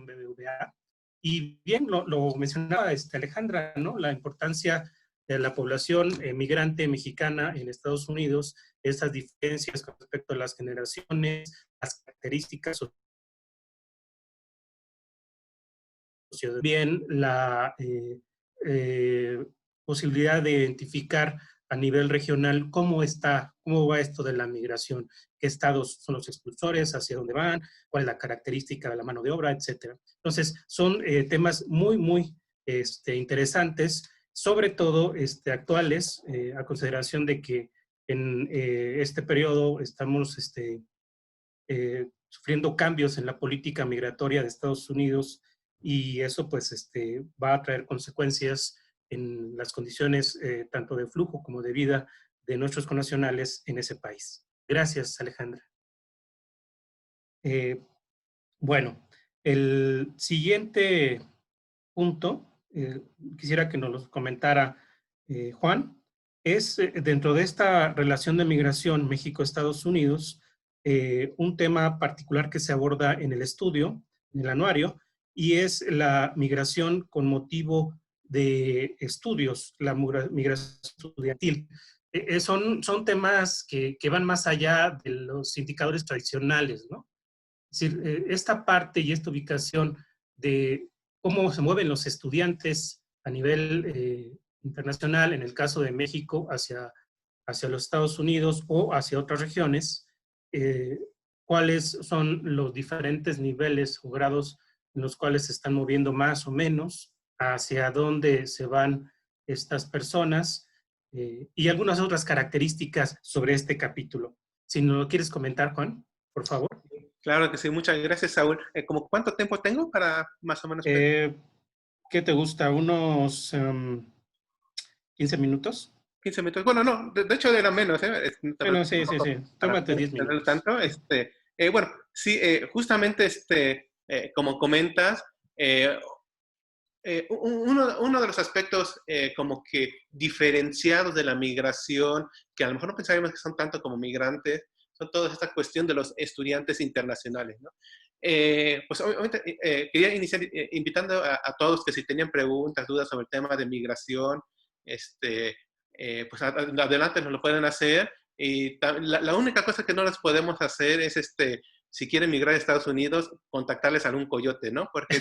Fundación BBVA. Y bien, lo mencionaba Alejandra, ¿no? La importancia de la población migrante mexicana en Estados Unidos, esas diferencias con respecto a las generaciones, las características sociales, bien la posibilidad de identificar a nivel regional cómo va esto de la migración, qué estados son los expulsores, hacia dónde van, cuál es la característica de la mano de obra, etcétera. Entonces, son temas muy, muy interesantes, sobre todo actuales, a consideración de que en este periodo estamos sufriendo cambios en la política migratoria de Estados Unidos y eso pues va a traer consecuencias en las condiciones tanto de flujo como de vida de nuestros connacionales en ese país. Gracias, Alejandra. Bueno, el siguiente punto, quisiera que nos lo comentara Juan, es dentro de esta relación de migración México-Estados Unidos, un tema particular que se aborda en el estudio, en el anuario, y es la migración con motivo de estudios, la migración estudiantil. Son temas que van más allá de los indicadores tradicionales, ¿no? Es decir, esta parte y esta ubicación de cómo se mueven los estudiantes a nivel internacional, en el caso de México, hacia los Estados Unidos o hacia otras regiones, cuáles son los diferentes niveles o grados en los cuales se están moviendo más o menos, hacia dónde se van estas personas y algunas otras características sobre este capítulo. Si nos lo quieres comentar, Juan, por favor. Claro que sí, muchas gracias, Saúl. ¿Cómo cuánto tiempo tengo para más o menos? ¿Qué te gusta? ¿Unos 15 minutos? 15 minutos. Bueno, no, de hecho era menos, ¿eh? Bueno, sí. Tómate 10 minutos. Tanto. Bueno, sí, justamente como comentas, uno de los aspectos como que diferenciados de la migración, que a lo mejor no pensaríamos que son tanto como migrantes, son toda esta cuestión de los estudiantes internacionales, ¿no? Pues obviamente quería iniciar invitando a todos que si tenían preguntas, dudas sobre el tema de migración, pues adelante nos lo pueden hacer. Y la única cosa que no les podemos hacer es si quieren migrar a Estados Unidos, contactarles a algún coyote, ¿no? Porque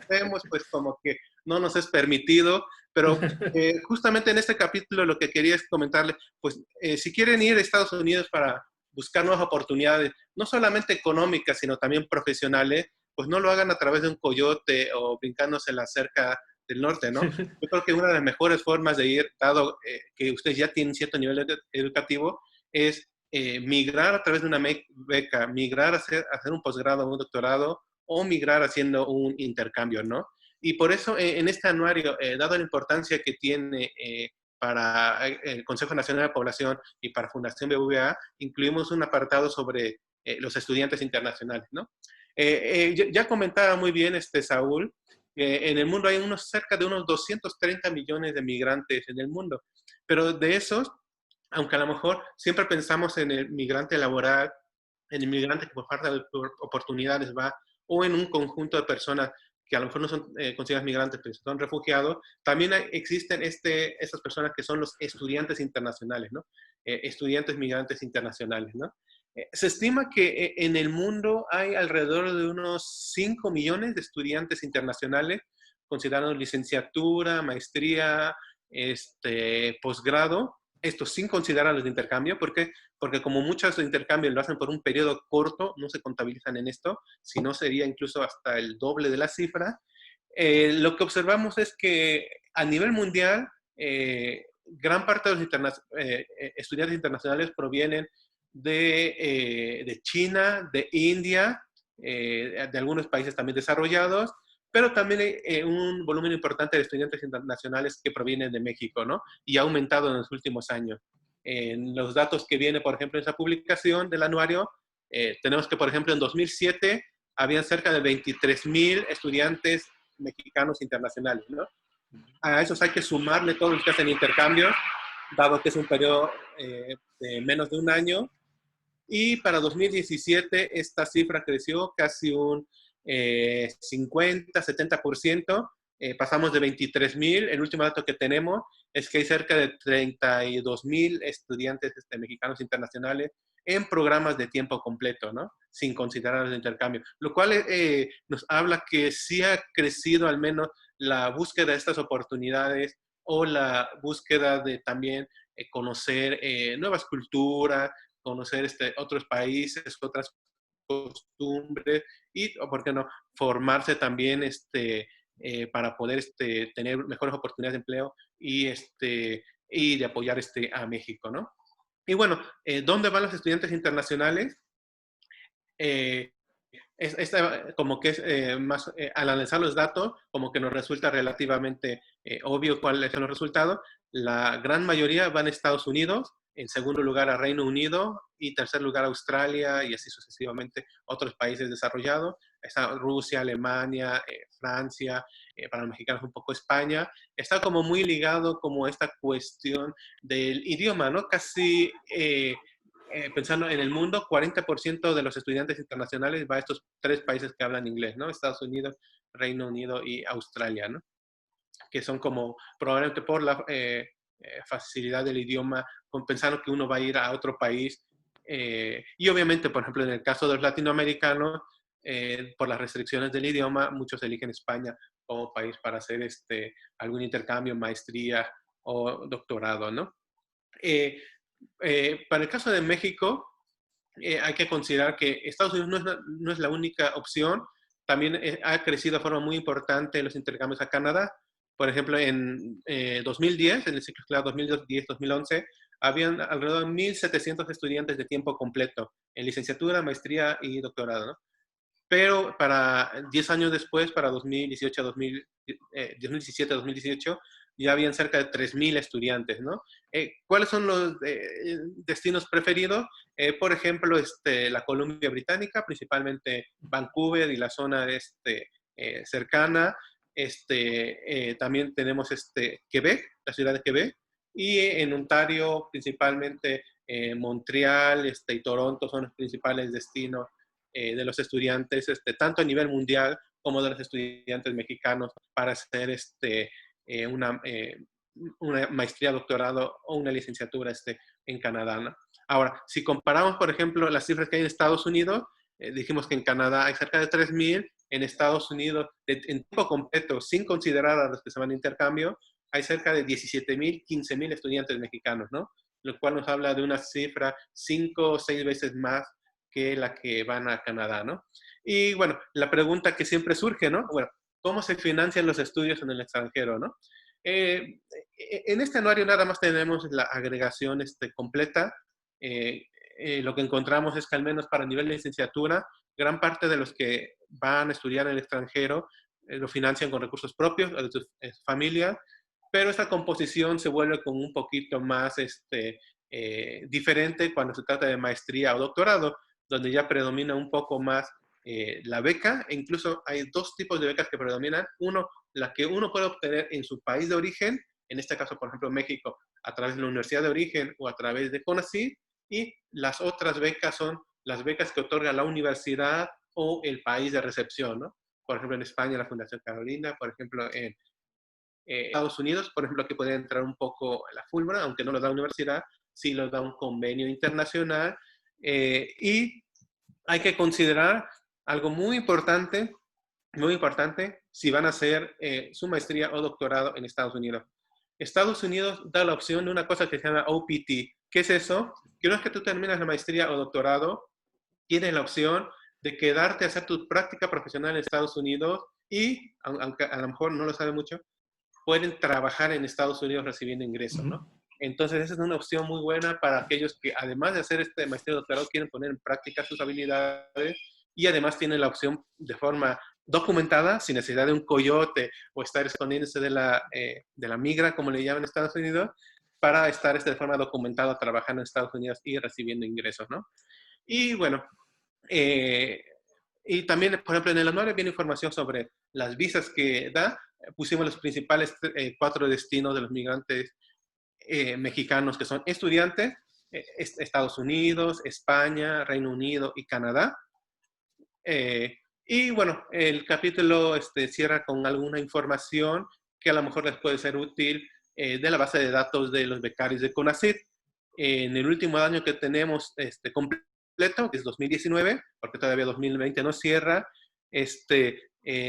vemos, pues como que no nos es permitido, pero justamente en este capítulo lo que quería es comentarles, pues si quieren ir a Estados Unidos para buscar nuevas oportunidades, no solamente económicas, sino también profesionales, pues no lo hagan a través de un coyote o brincándose en la cerca del norte, ¿no? Yo creo que una de las mejores formas de ir, dado que ustedes ya tienen cierto nivel educativo, es migrar a través de una beca, migrar a hacer un posgrado o un doctorado, o migrar haciendo un intercambio, ¿no? Y por eso en este anuario, dado la importancia que tiene para el Consejo Nacional de Población y para Fundación BBVA, incluimos un apartado sobre los estudiantes internacionales, ¿no? Ya comentaba muy bien Saúl, en el mundo hay cerca de unos 230 millones de migrantes en el mundo, pero de esos, aunque a lo mejor siempre pensamos en el migrante laboral, en el migrante que por falta de oportunidades va, o en un conjunto de personas que a lo mejor no son consideradas migrantes, pero son refugiados, también existen estas personas que son los estudiantes internacionales, ¿no? Estudiantes migrantes internacionales, ¿no? Se estima que en el mundo hay alrededor de unos 5 millones de estudiantes internacionales, considerando licenciatura, maestría, posgrado, estos sin considerar los de intercambio. ¿Por qué? Porque como muchos de intercambio lo hacen por un periodo corto, no se contabilizan en esto, si no sería incluso hasta el doble de la cifra. Lo que observamos es que a nivel mundial, gran parte de los estudiantes internacionales provienen de China, de India, de algunos países también desarrollados, pero también hay un volumen importante de estudiantes internacionales que provienen de México, ¿no? Y ha aumentado en los últimos años. En los datos que viene, por ejemplo, en esa publicación del anuario, tenemos que, por ejemplo, en 2007 habían cerca de 23,000 estudiantes mexicanos internacionales, ¿no? A esos hay que sumarle todos los que hacen intercambio, dado que es un periodo de menos de un año. Y para 2017 esta cifra creció casi un 50, 70%. Pasamos de 23,000. El último dato que tenemos es que hay cerca de 32,000 estudiantes mexicanos internacionales en programas de tiempo completo, ¿no? Sin considerar el intercambio. Lo cual nos habla que sí ha crecido al menos la búsqueda de estas oportunidades o la búsqueda de también conocer nuevas culturas, conocer otros países, otras costumbres y, o por qué no, formarse también para poder tener mejores oportunidades de empleo y de apoyar a México, ¿no? Y bueno, ¿dónde van los estudiantes internacionales? Eh, como que es más, al analizar los datos, como que nos resulta relativamente obvio cuáles son los resultados. La gran mayoría van a Estados Unidos, en segundo lugar a Reino Unido y tercer lugar a Australia y así sucesivamente otros países desarrollados. Está Rusia, Alemania, Francia, para los mexicanos un poco España. Está como muy ligado como esta cuestión del idioma, ¿no? Casi pensando en el mundo, 40% de los estudiantes internacionales va a estos tres países que hablan inglés, ¿no? Estados Unidos, Reino Unido y Australia, ¿no? Que son como, probablemente por la facilidad del idioma, pensando que uno va a ir a otro país. Y obviamente, por ejemplo, en el caso de los latinoamericanos, por las restricciones del idioma, muchos eligen España como país para hacer algún intercambio, maestría o doctorado, ¿no? Para el caso de México, hay que considerar que Estados Unidos no es la única opción. También ha crecido de forma muy importante los intercambios a Canadá. Por ejemplo, en 2010, en el ciclo escolar 2010-2011, habían alrededor de 1,700 estudiantes de tiempo completo en licenciatura, maestría y doctorado, ¿no? Pero para 10 años después, para 2017-2018, ya habían cerca de 3,000 estudiantes, ¿no? ¿Cuáles son los destinos preferidos? Por ejemplo, la Columbia Británica, principalmente Vancouver y la zona cercana. También tenemos Quebec, la ciudad de Quebec, y en Ontario, principalmente Montreal y Toronto son los principales destinos de los estudiantes, tanto a nivel mundial como de los estudiantes mexicanos para hacer una, una maestría, doctorado o una licenciatura en Canadá, ¿no? Ahora, si comparamos, por ejemplo, las cifras que hay en Estados Unidos, dijimos que en Canadá hay cerca de 3,000, en Estados Unidos, en tiempo completo, sin considerar a los que se van a intercambio, hay cerca de 17,000, 15,000 estudiantes mexicanos, ¿no? Lo cual nos habla de una cifra 5 o 6 veces más que la que van a Canadá, ¿no? Y bueno, la pregunta que siempre surge, ¿no? Bueno, ¿cómo se financian los estudios en el extranjero, ¿no? En este anuario nada más tenemos la agregación completa. Lo que encontramos es que al menos para nivel de licenciatura, gran parte de los que van a estudiar en el extranjero lo financian con recursos propios de sus familias, pero esta composición se vuelve como un poquito más diferente cuando se trata de maestría o doctorado, donde ya predomina un poco más la beca, e incluso hay dos tipos de becas que predominan. Uno, la que uno puede obtener en su país de origen, en este caso, por ejemplo, México, a través de la universidad de origen o a través de CONACYT, y las otras becas son las becas que otorga la universidad o el país de recepción, ¿no? Por ejemplo, en España, la Fundación Carolina, por ejemplo, en Estados Unidos, por ejemplo, que puede entrar un poco a la Fulbright, aunque no lo da la universidad, sí lo da un convenio internacional. Y hay que considerar algo muy importante, si van a hacer su maestría o doctorado en Estados Unidos. Estados Unidos da la opción de una cosa que se llama OPT. ¿Qué es eso? Que una vez que tú terminas la maestría o doctorado, tienes la opción de quedarte a hacer tu práctica profesional en Estados Unidos y, aunque a lo mejor no lo sabe mucho, pueden trabajar en Estados Unidos recibiendo ingresos, ¿no? Entonces, esa es una opción muy buena para aquellos que, además de hacer maestría o doctorado, quieren poner en práctica sus habilidades y además tienen la opción de forma documentada, sin necesidad de un coyote o estar escondiéndose de la migra, como le llaman en Estados Unidos, para estar de forma documentada trabajando en Estados Unidos y recibiendo ingresos, ¿no? Y bueno, eh, y también, por ejemplo, en el anuario viene información sobre las visas que da. Pusimos los principales 4 destinos de los migrantes mexicanos que son estudiantes, Estados Unidos, España, Reino Unido y Canadá. Y bueno, el capítulo cierra con alguna información que a lo mejor les puede ser útil de la base de datos de los becarios de CONACYT. En el último año que tenemos completo, que es 2019, porque todavía 2020 no cierra,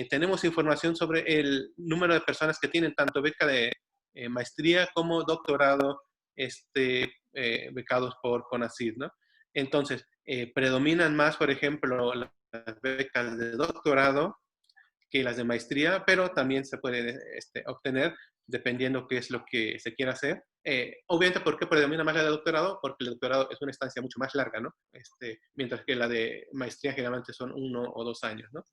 tenemos información sobre el número de personas que tienen tanto beca de maestría como doctorado becados por CONACYT, ¿no? Entonces, predominan más, por ejemplo, las becas de doctorado que las de maestría, pero también se puede obtener dependiendo qué es lo que se quiera hacer. Obviamente, ¿por qué predomina más la de doctorado? Porque el doctorado es una estancia mucho más larga, ¿no? Mientras que la de maestría generalmente son 1 o 2 años, ¿no?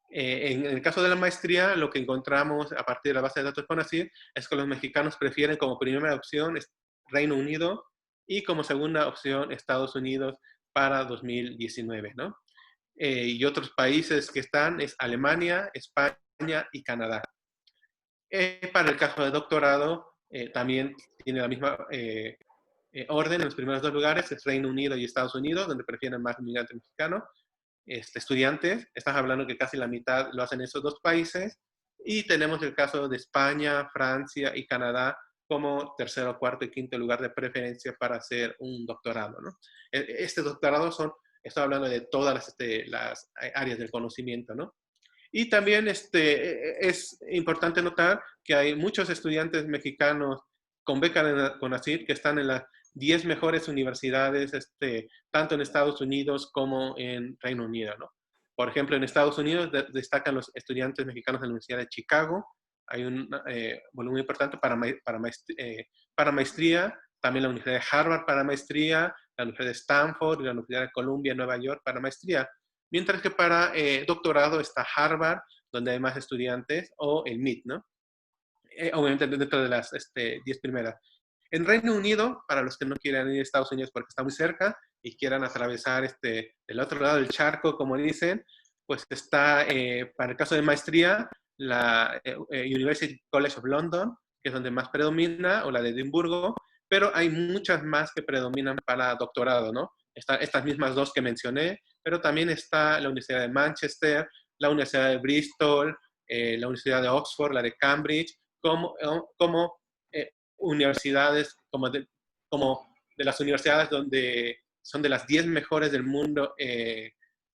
En el caso de la maestría, lo que encontramos a partir de la base de datos CONACYT es que los mexicanos prefieren como primera opción Reino Unido y como segunda opción Estados Unidos para 2019, ¿no? Y otros países que están es Alemania, España y Canadá. Para el caso de doctorado, también tiene la misma orden en los primeros 2 lugares, es Reino Unido y Estados Unidos, donde prefieren más migrantes mexicanos. Estudiantes, estás hablando que casi la mitad lo hacen esos 2 países. Y tenemos el caso de España, Francia y Canadá como tercero, cuarto y quinto lugar de preferencia para hacer un doctorado, ¿no? Este doctorado estoy hablando de todas las áreas del conocimiento, ¿no? Y también es importante notar que hay muchos estudiantes mexicanos con beca de CONACYT que están en las 10 mejores universidades, tanto en Estados Unidos como en Reino Unido, ¿no? Por ejemplo, en Estados Unidos destacan los estudiantes mexicanos de la Universidad de Chicago. Hay un volumen importante para maestría. También la Universidad de Harvard para maestría, la Universidad de Stanford y la Universidad de Columbia en Nueva York para maestría. Mientras que para doctorado está Harvard, donde hay más estudiantes, o el MIT, ¿no? Obviamente dentro de las 10 primeras. En Reino Unido, para los que no quieran ir a Estados Unidos porque está muy cerca y quieran atravesar del otro lado del charco, como dicen, pues está, para el caso de maestría, la University College of London, que es donde más predomina, o la de Edimburgo, pero hay muchas más que predominan para doctorado, ¿no? Están estas mismas 2 que mencioné, pero también está la Universidad de Manchester, la Universidad de Bristol, la Universidad de Oxford, la de Cambridge, como universidades, como de las universidades donde son de las 10 mejores del mundo,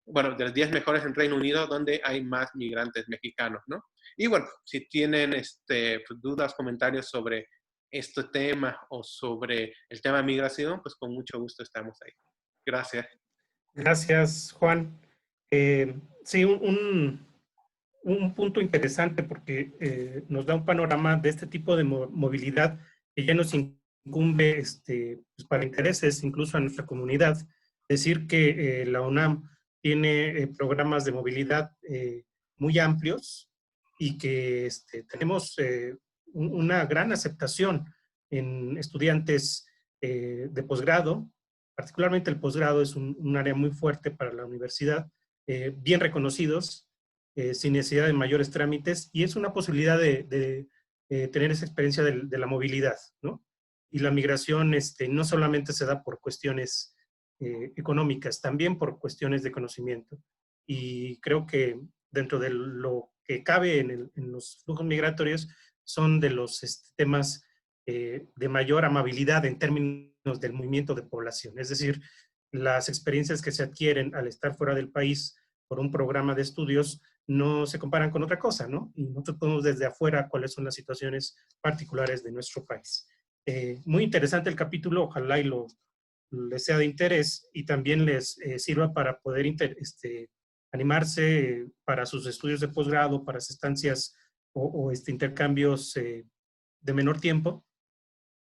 bueno, de las 10 mejores en Reino Unido, donde hay más migrantes mexicanos, ¿no? Y bueno, si tienen dudas, comentarios sobre este tema o sobre el tema de migración, pues con mucho gusto estamos ahí. Gracias. Gracias, Juan. Sí, un punto interesante porque nos da un panorama de este tipo de movilidad que ya nos incumbe pues para intereses, incluso a nuestra comunidad. Decir que la UNAM tiene programas de movilidad muy amplios y que tenemos una gran aceptación en estudiantes de posgrado. Particularmente el posgrado es un área muy fuerte para la universidad, bien reconocidos, sin necesidad de mayores trámites, y es una posibilidad de tener esa experiencia de la movilidad, ¿no? Y la migración no solamente se da por cuestiones económicas, también por cuestiones de conocimiento. Y creo que dentro de lo que cabe en los flujos migratorios son de los temas de mayor amabilidad en términos del movimiento de población. Es decir, las experiencias que se adquieren al estar fuera del país por un programa de estudios no se comparan con otra cosa, ¿no? Y nosotros podemos desde afuera cuáles son las situaciones particulares de nuestro país. Muy interesante el capítulo, ojalá y les sea de interés y también les sirva para poder animarse para sus estudios de posgrado, para sus estancias o intercambios de menor tiempo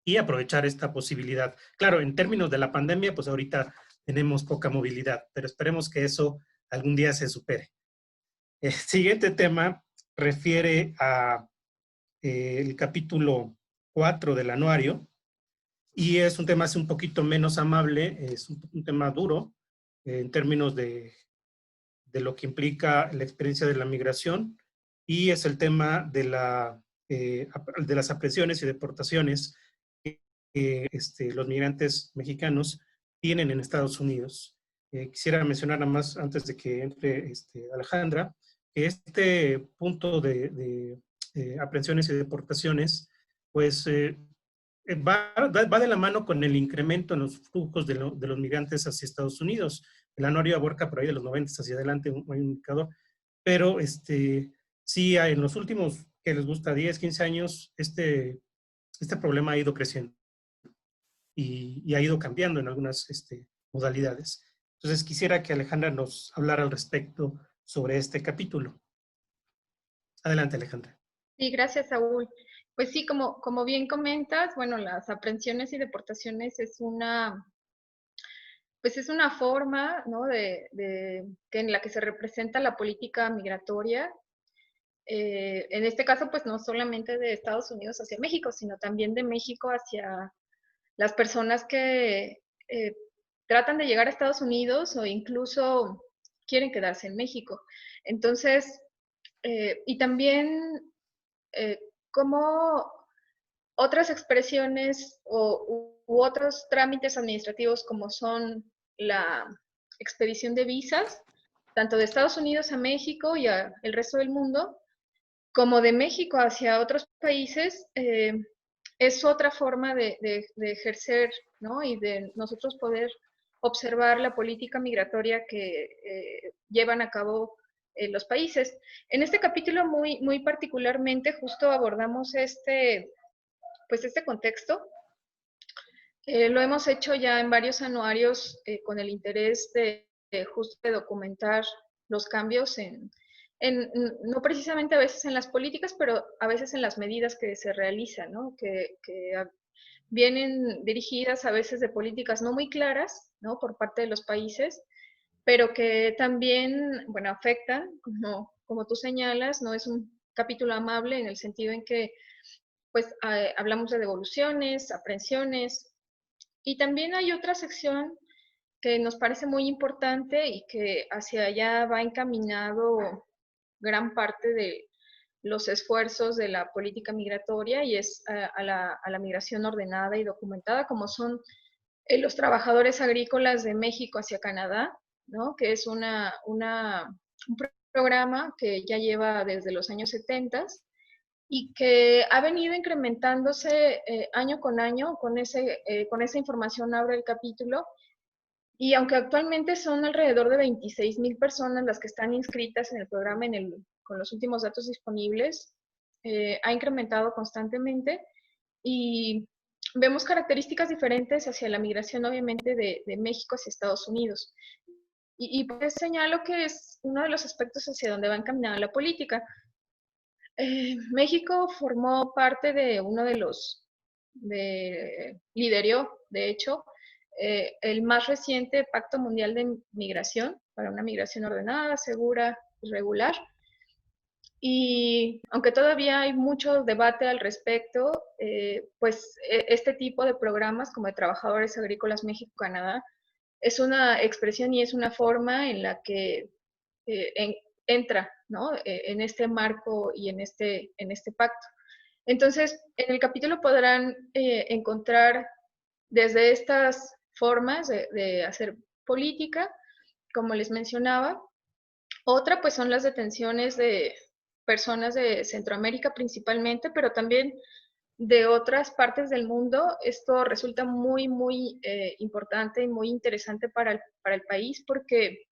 y aprovechar esta posibilidad. Claro, en términos de la pandemia, pues ahorita tenemos poca movilidad, pero esperemos que eso algún día se supere. El siguiente tema refiere a el capítulo 4 del anuario y es un tema así un poquito menos amable, es un tema duro en términos de lo que implica la experiencia de la migración y es el tema de las apresiones y deportaciones que los migrantes mexicanos tienen en Estados Unidos. Quisiera mencionar nada más antes de que entre Alejandra, que este punto de aprehensiones y deportaciones, pues va de la mano con el incremento en los flujos de los migrantes hacia Estados Unidos. El anuario abarca por ahí de los 90 hacia adelante un indicador, pero sí en los últimos, que les gusta, 10, 15 años, este problema ha ido creciendo y ha ido cambiando en algunas modalidades. Entonces quisiera que Alejandra nos hablara al respecto sobre este capítulo. Adelante, Alejandra. Sí, gracias, Saúl. Pues sí, como bien comentas, bueno, las aprehensiones y deportaciones pues es una forma, ¿no? En la que se representa la política migratoria. En este caso, pues no solamente de Estados Unidos hacia México, sino también de México hacia las personas que tratan de llegar a Estados Unidos o incluso quieren quedarse en México. Entonces, y también como otras expresiones u otros trámites administrativos como son la expedición de visas, tanto de Estados Unidos a México y al resto del mundo, como de México hacia otros países, es otra forma de ejercer, ¿no? Y de nosotros poder observar la política migratoria que llevan a cabo los países. En este capítulo muy particularmente justo abordamos pues este contexto. Lo hemos hecho ya en varios anuarios con el interés justo de documentar los cambios no precisamente a veces en las políticas, pero a veces en las medidas que se realizan, ¿no? Que vienen dirigidas a veces de políticas no muy claras, ¿no? Por parte de los países, pero que también, bueno, afectan, como tú señalas, no es un capítulo amable en el sentido en que pues hablamos de devoluciones, aprehensiones, y también hay otra sección que nos parece muy importante y que hacia allá va encaminado gran parte de los esfuerzos de la política migratoria y es a la migración ordenada y documentada, como son los trabajadores agrícolas de México hacia Canadá, ¿no? Que es un programa que ya lleva desde los años 70 y que ha venido incrementándose año con año. Con esa información abre el capítulo. Y aunque actualmente son alrededor de 26,000 personas las que están inscritas en el programa con los últimos datos disponibles, ha incrementado constantemente y vemos características diferentes hacia la migración, obviamente, de México hacia Estados Unidos. Y pues señalo que es uno de los aspectos hacia donde va encaminada la política. México formó parte de uno de lideró, de hecho, el más reciente Pacto Mundial de Migración para una migración ordenada, segura y regular. Y aunque todavía hay mucho debate al respecto, pues este tipo de programas como de Trabajadores Agrícolas México-Canadá es una expresión y es una forma en la que entra, ¿no? En este marco y en este pacto. Entonces, en el capítulo podrán encontrar desde estas formas de hacer política, como les mencionaba. Otra, pues, son las detenciones de personas de Centroamérica principalmente, pero también de otras partes del mundo. Esto resulta muy importante y muy interesante para el país porque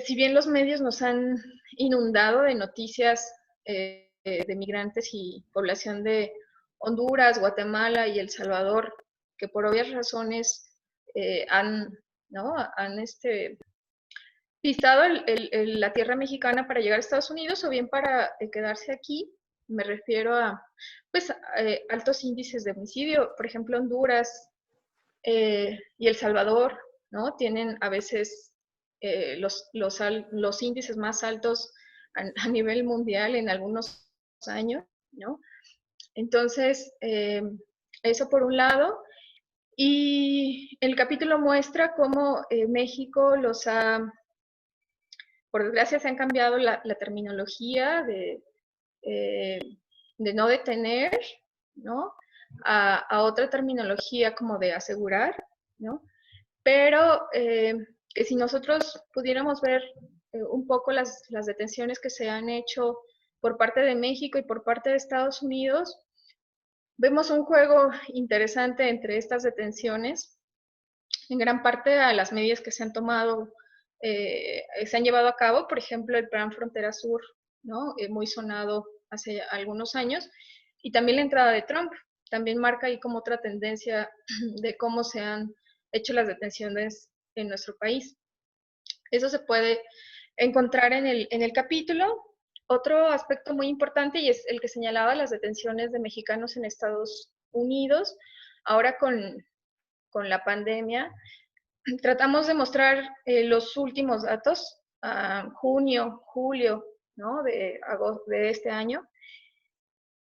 si bien los medios nos han inundado de noticias de migrantes y población de Honduras, Guatemala y El Salvador, que por obvias razones ¿no? han pistado la tierra mexicana para llegar a Estados Unidos o bien para quedarse aquí, me refiero a pues, altos índices de homicidio. Por ejemplo, Honduras y El Salvador, ¿no? Tienen a veces los índices más altos a nivel mundial en algunos años, ¿no? Entonces, eso por un lado. Y el capítulo muestra cómo México por desgracia, se han cambiado la terminología de no detener, ¿no? A otra terminología como de asegurar, ¿no? Pero que si nosotros pudiéramos ver un poco las detenciones que se han hecho por parte de México y por parte de Estados Unidos, vemos un juego interesante entre estas detenciones, en gran parte a las medidas que se han tomado, se han llevado a cabo, por ejemplo, el Plan Frontera Sur, ¿no? Muy sonado hace algunos años, y también la entrada de Trump, también marca ahí como otra tendencia de cómo se han hecho las detenciones en nuestro país. Eso se puede encontrar en el capítulo. Otro aspecto muy importante, y es el que señalaba las detenciones de mexicanos en Estados Unidos, ahora con la pandemia, tratamos de mostrar los últimos datos, junio, julio, ¿no? de este año.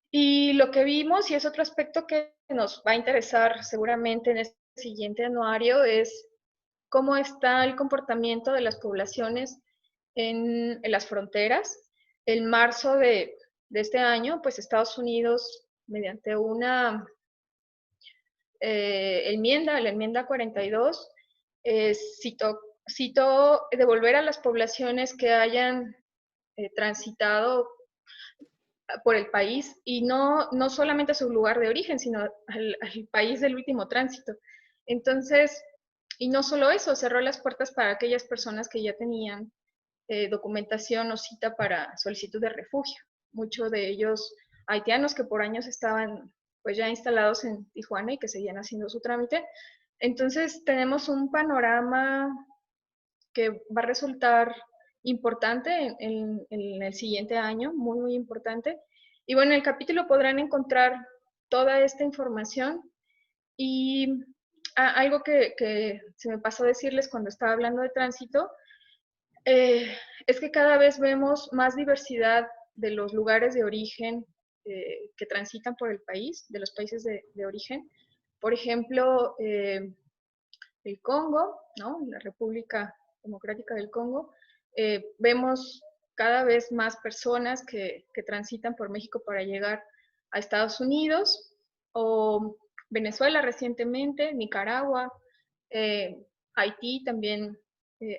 Y lo que vimos, y es otro aspecto que nos va a interesar seguramente en este siguiente anuario, es cómo está el comportamiento de las poblaciones en las fronteras. En marzo de este año, pues Estados Unidos, mediante una la enmienda 42, citó devolver a las poblaciones que hayan transitado por el país, y no solamente a su lugar de origen, sino al país del último tránsito. Entonces, y no solo eso, cerró las puertas para aquellas personas que ya tenían documentación o cita para solicitud de refugio. Muchos de ellos haitianos que por años estaban pues ya instalados en Tijuana y que seguían haciendo su trámite. Entonces tenemos un panorama que va a resultar importante en el siguiente año, muy, muy importante. Y bueno, en el capítulo podrán encontrar toda esta información. Y algo que se me pasó a decirles cuando estaba hablando de tránsito, es que cada vez vemos más diversidad de los lugares de origen que transitan por el país, de los países de origen. Por ejemplo, el Congo, ¿no? La República Democrática del Congo, vemos cada vez más personas que transitan por México para llegar a Estados Unidos, o Venezuela recientemente, Nicaragua, Haití también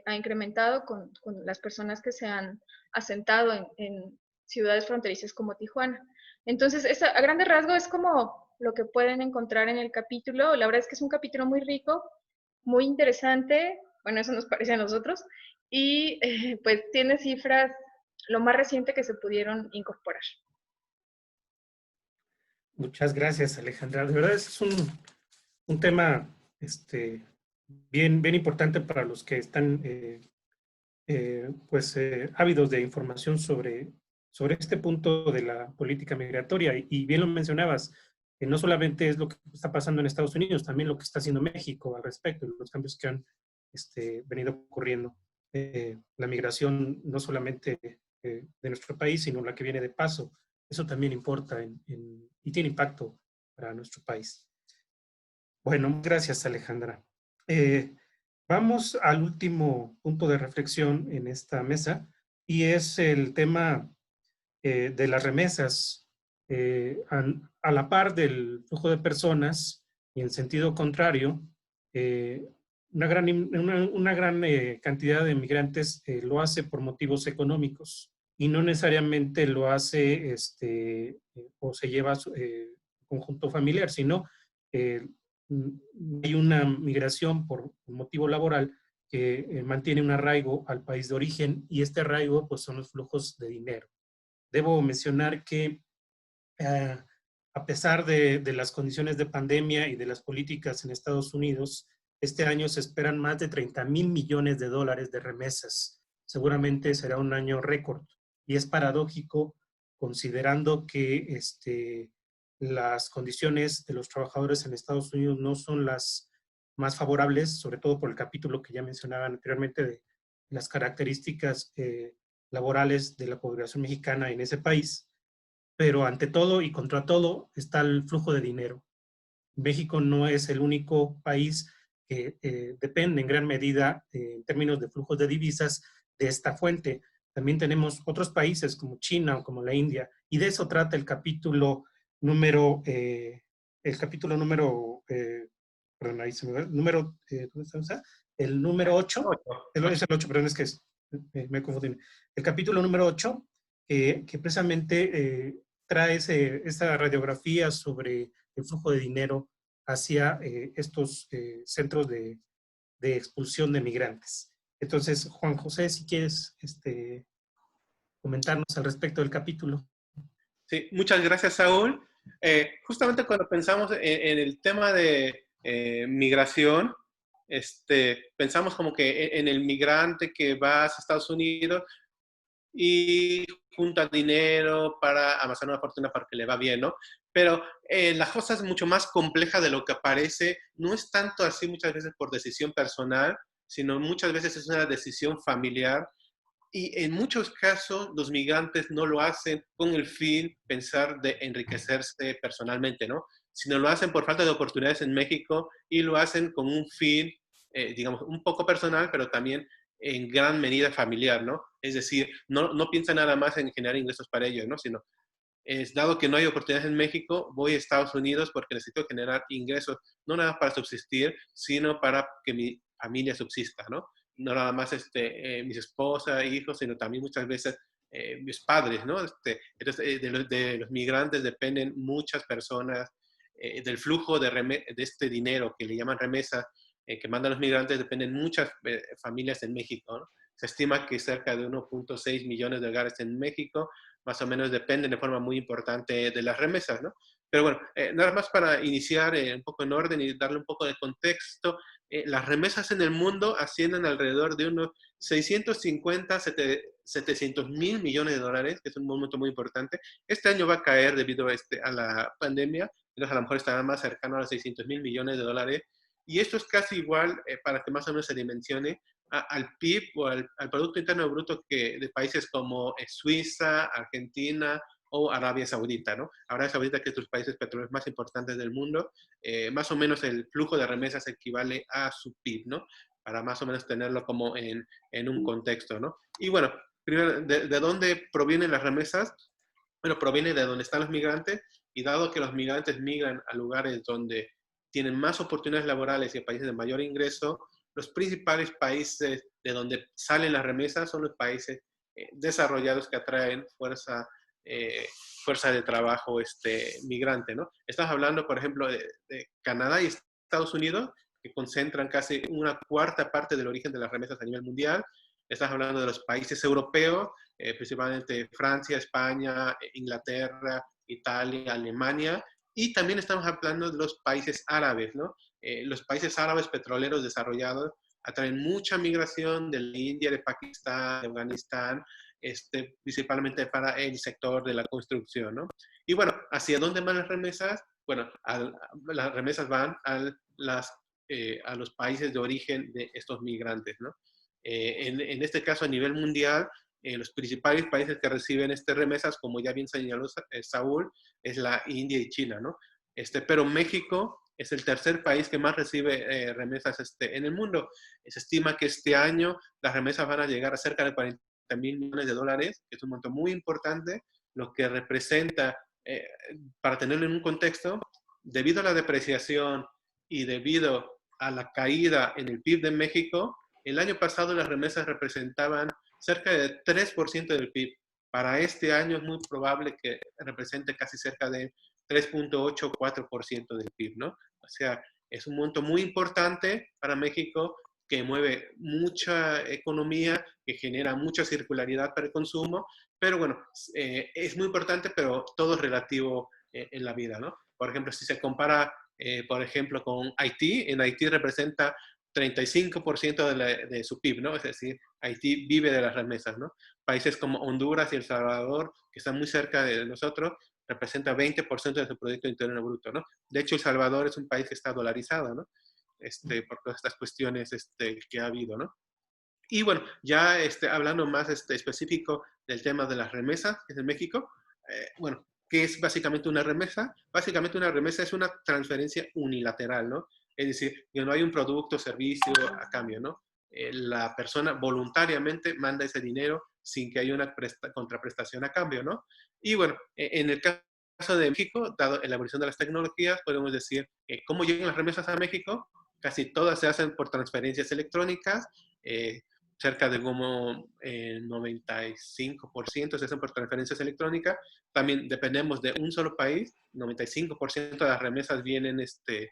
ha incrementado con las personas que se han asentado en ciudades fronterizas como Tijuana. Entonces, a grandes rasgos es como lo que pueden encontrar en el capítulo. La verdad es que es un capítulo muy rico, muy interesante, bueno, eso nos parece a nosotros, y pues tiene cifras lo más reciente que se pudieron incorporar. Muchas gracias, Alejandra. De verdad, es un tema bien, bien importante para los que están ávidos de información sobre este punto de la política migratoria. Y bien lo mencionabas, no solamente es lo que está pasando en Estados Unidos, también lo que está haciendo México al respecto, los cambios que han venido ocurriendo. La migración no solamente de nuestro país, sino la que viene de paso. Eso también importa y tiene impacto para nuestro país. Bueno, gracias, Alejandra. Vamos al último punto de reflexión en esta mesa, y es el tema de las remesas. A la par del flujo de personas y en sentido contrario, una gran cantidad de migrantes lo hace por motivos económicos y no necesariamente lo hace o se lleva conjunto familiar, sino hay una migración por motivo laboral que mantiene un arraigo al país de origen, y este arraigo pues son los flujos de dinero. Debo mencionar que a pesar de las condiciones de pandemia y de las políticas en Estados Unidos, este año se esperan más de 30,000 millones de dólares de remesas. Seguramente será un año récord, y es paradójico considerando que las condiciones de los trabajadores en Estados Unidos no son las más favorables, sobre todo por el capítulo que ya mencionaba anteriormente de las características laborales de la población mexicana en ese país. Pero ante todo y contra todo está el flujo de dinero. México no es el único país que depende en gran medida, en términos de flujos de divisas, de esta fuente. También tenemos otros países como China o como la India, y de eso trata el capítulo número, perdón, ahí se me va, número, ¿dónde está? el número 8, Ocho. es el 8, perdón, es que me confundí. El capítulo número 8, que precisamente trae esta radiografía sobre el flujo de dinero hacia estos centros de expulsión de migrantes. Entonces, Juan José, si quieres comentarnos al respecto del capítulo. Sí, muchas gracias, Saúl. Justamente cuando pensamos en el tema de migración, pensamos como que en el migrante que va a Estados Unidos y junta dinero para amasar una fortuna para que le va bien, ¿no? Pero la cosa es mucho más compleja de lo que parece. No es tanto así muchas veces por decisión personal, sino muchas veces es una decisión familiar. Y en muchos casos los migrantes no lo hacen con el fin pensar de enriquecerse personalmente, ¿no? Sino lo hacen por falta de oportunidades en México y lo hacen con un fin, digamos, un poco personal, pero también en gran medida familiar, ¿no? Es decir, no piensan nada más en generar ingresos para ellos, ¿no? Sino, dado que no hay oportunidades en México, voy a Estados Unidos porque necesito generar ingresos, no nada más para subsistir, sino para que mi familia subsista, ¿no? No nada más mis esposas, hijos, sino también muchas veces mis padres, ¿no? Entonces, de los migrantes dependen muchas personas, del flujo de este dinero que le llaman remesa, que mandan los migrantes, dependen muchas familias en México, ¿no? Se estima que cerca de 1.6 millones de hogares en México más o menos dependen de forma muy importante de las remesas, ¿no? Pero bueno, nada más para iniciar un poco en orden y darle un poco de contexto, las remesas en el mundo ascienden alrededor de unos 650, 700 mil millones de dólares, que es un monto muy importante. Este año va a caer debido a la pandemia, entonces a lo mejor estará más cercano a los 600 mil millones de dólares. Y esto es casi igual, para que más o menos se dimensione, al PIB o al Producto Interno Bruto de países como Suiza, Argentina o Arabia Saudita, ¿no? Arabia Saudita, que es de los países petroleros más importantes del mundo, más o menos el flujo de remesas equivale a su PIB, ¿no? Para más o menos tenerlo como en un contexto, ¿no? Y bueno, primero, ¿de dónde provienen las remesas? Bueno, proviene de donde están los migrantes, y dado que los migrantes migran a lugares donde tienen más oportunidades laborales y a países de mayor ingreso, los principales países de donde salen las remesas son los países desarrollados que atraen fuerza de trabajo migrante, ¿no? Estamos hablando, por ejemplo, de Canadá y Estados Unidos, que concentran casi una cuarta parte del origen de las remesas a nivel mundial. Estás hablando de los países europeos, principalmente Francia, España, Inglaterra, Italia, Alemania, y también estamos hablando de los países árabes, ¿no? Los países árabes petroleros desarrollados atraen mucha migración de la India, de Pakistán, de Afganistán, principalmente para el sector de la construcción, ¿no? Y bueno, ¿hacia dónde van las remesas? Bueno, las remesas van a los países de origen de estos migrantes, ¿no? En este caso, a nivel mundial, los principales países que reciben remesas, como ya bien señaló Saúl, es la India y China, ¿no? Pero México es el tercer país que más recibe remesas en el mundo. Se estima que este año las remesas van a llegar a cerca de 40 mil millones de dólares, que es un monto muy importante, lo que representa, para tenerlo en un contexto, debido a la depreciación y debido a la caída en el PIB de México, el año pasado las remesas representaban cerca de 3% del PIB. Para este año es muy probable que represente casi cerca de 3.8 o 4% del PIB, ¿no? O sea, es un monto muy importante para México, que mueve mucha economía, que genera mucha circularidad para el consumo, pero bueno, es muy importante, pero todo es relativo en la vida, ¿no? Por ejemplo, si se compara, por ejemplo, con Haití, en Haití representa 35% de su PIB, ¿no? Es decir, Haití vive de las remesas, ¿no? Países como Honduras y El Salvador, que están muy cerca de nosotros, representa 20% de su Producto Interno Bruto, ¿no? De hecho, El Salvador es un país que está dolarizado, ¿no? Por todas estas cuestiones que ha habido, ¿no? Y bueno, ya hablando más específico del tema de las remesas, que es en México, bueno, ¿qué es básicamente una remesa? Básicamente una remesa es una transferencia unilateral, ¿no? Es decir, que no hay un producto o servicio a cambio, ¿no? La persona voluntariamente manda ese dinero sin que haya una contraprestación a cambio, ¿no? Y bueno, en el caso de México, dado la evolución de las tecnologías, podemos decir, ¿cómo llegan las remesas a México? casi todas se hacen por transferencias electrónicas, cerca de como 95% se hacen por transferencias electrónicas. También dependemos de un solo país, 95% de las remesas vienen de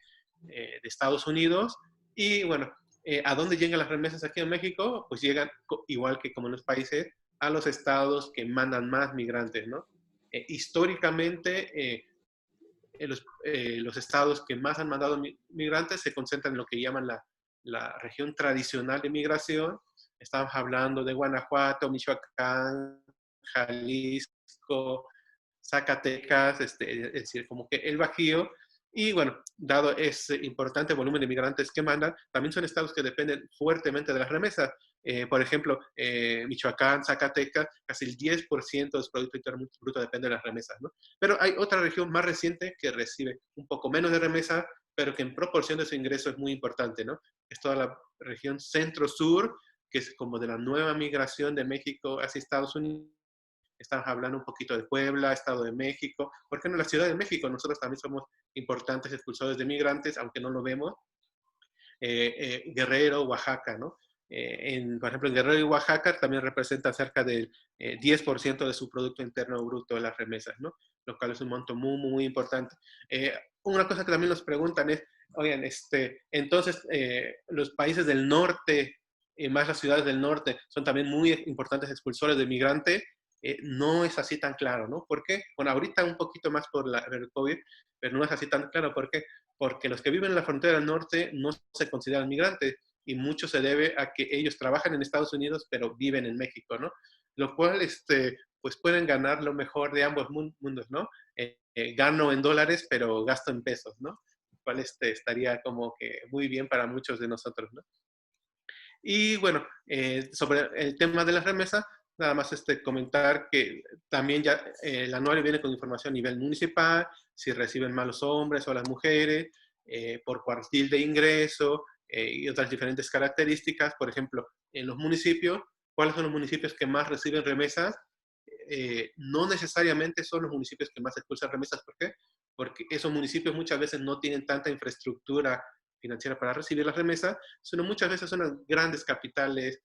Estados Unidos. Y bueno, ¿a dónde llegan las remesas aquí en México? Pues llegan, igual que como en los países, a los estados que mandan más migrantes, ¿no? Históricamente, los estados que más han mandado migrantes se concentran en lo que llaman la región tradicional de migración. Estamos hablando de Guanajuato, Michoacán, Jalisco, Zacatecas, es decir, como que el Bajío. Y bueno, dado ese importante volumen de migrantes que mandan, también son estados que dependen fuertemente de las remesas. Por ejemplo, Michoacán, Zacatecas, casi el 10% de su Producto Interno Bruto depende de las remesas, ¿no? Pero hay otra región más reciente que recibe un poco menos de remesa, pero que en proporción de su ingreso es muy importante, ¿no? Es toda la región centro-sur, que es como de la nueva migración de México hacia Estados Unidos. Estamos hablando un poquito de Puebla, Estado de México. ¿Por qué no la Ciudad de México? Nosotros también somos importantes expulsores de migrantes, aunque no lo vemos. Guerrero, Oaxaca, ¿no? Por ejemplo, en Guerrero y Oaxaca también representa cerca del 10% de su Producto Interno Bruto de las remesas, ¿no? Lo cual es un monto muy, muy importante. Una cosa que también nos preguntan es, oigan, entonces, los países del norte, más las ciudades del norte, son también muy importantes expulsores de migrantes. No es así tan claro, ¿no? ¿Por qué? Bueno, ahorita un poquito más por el COVID, pero no es así tan claro. ¿Por qué? Porque los que viven en la frontera del norte no se consideran migrantes y mucho se debe a que ellos trabajan en Estados Unidos pero viven en México, ¿no? Lo cual, pues pueden ganar lo mejor de ambos mundos, ¿no? Gano en dólares pero gasto en pesos, ¿no? Lo cual estaría como que muy bien para muchos de nosotros, ¿no? Y bueno, sobre el tema de las remesas, nada más comentar que también ya el anuario viene con información a nivel municipal, si reciben más los hombres o las mujeres, por cuartil de ingreso y otras diferentes características. Por ejemplo, en los municipios, ¿cuáles son los municipios que más reciben remesas? No necesariamente son los municipios que más expulsan remesas. ¿Por qué? Porque esos municipios muchas veces no tienen tanta infraestructura financiera para recibir las remesas, sino muchas veces son las grandes capitales.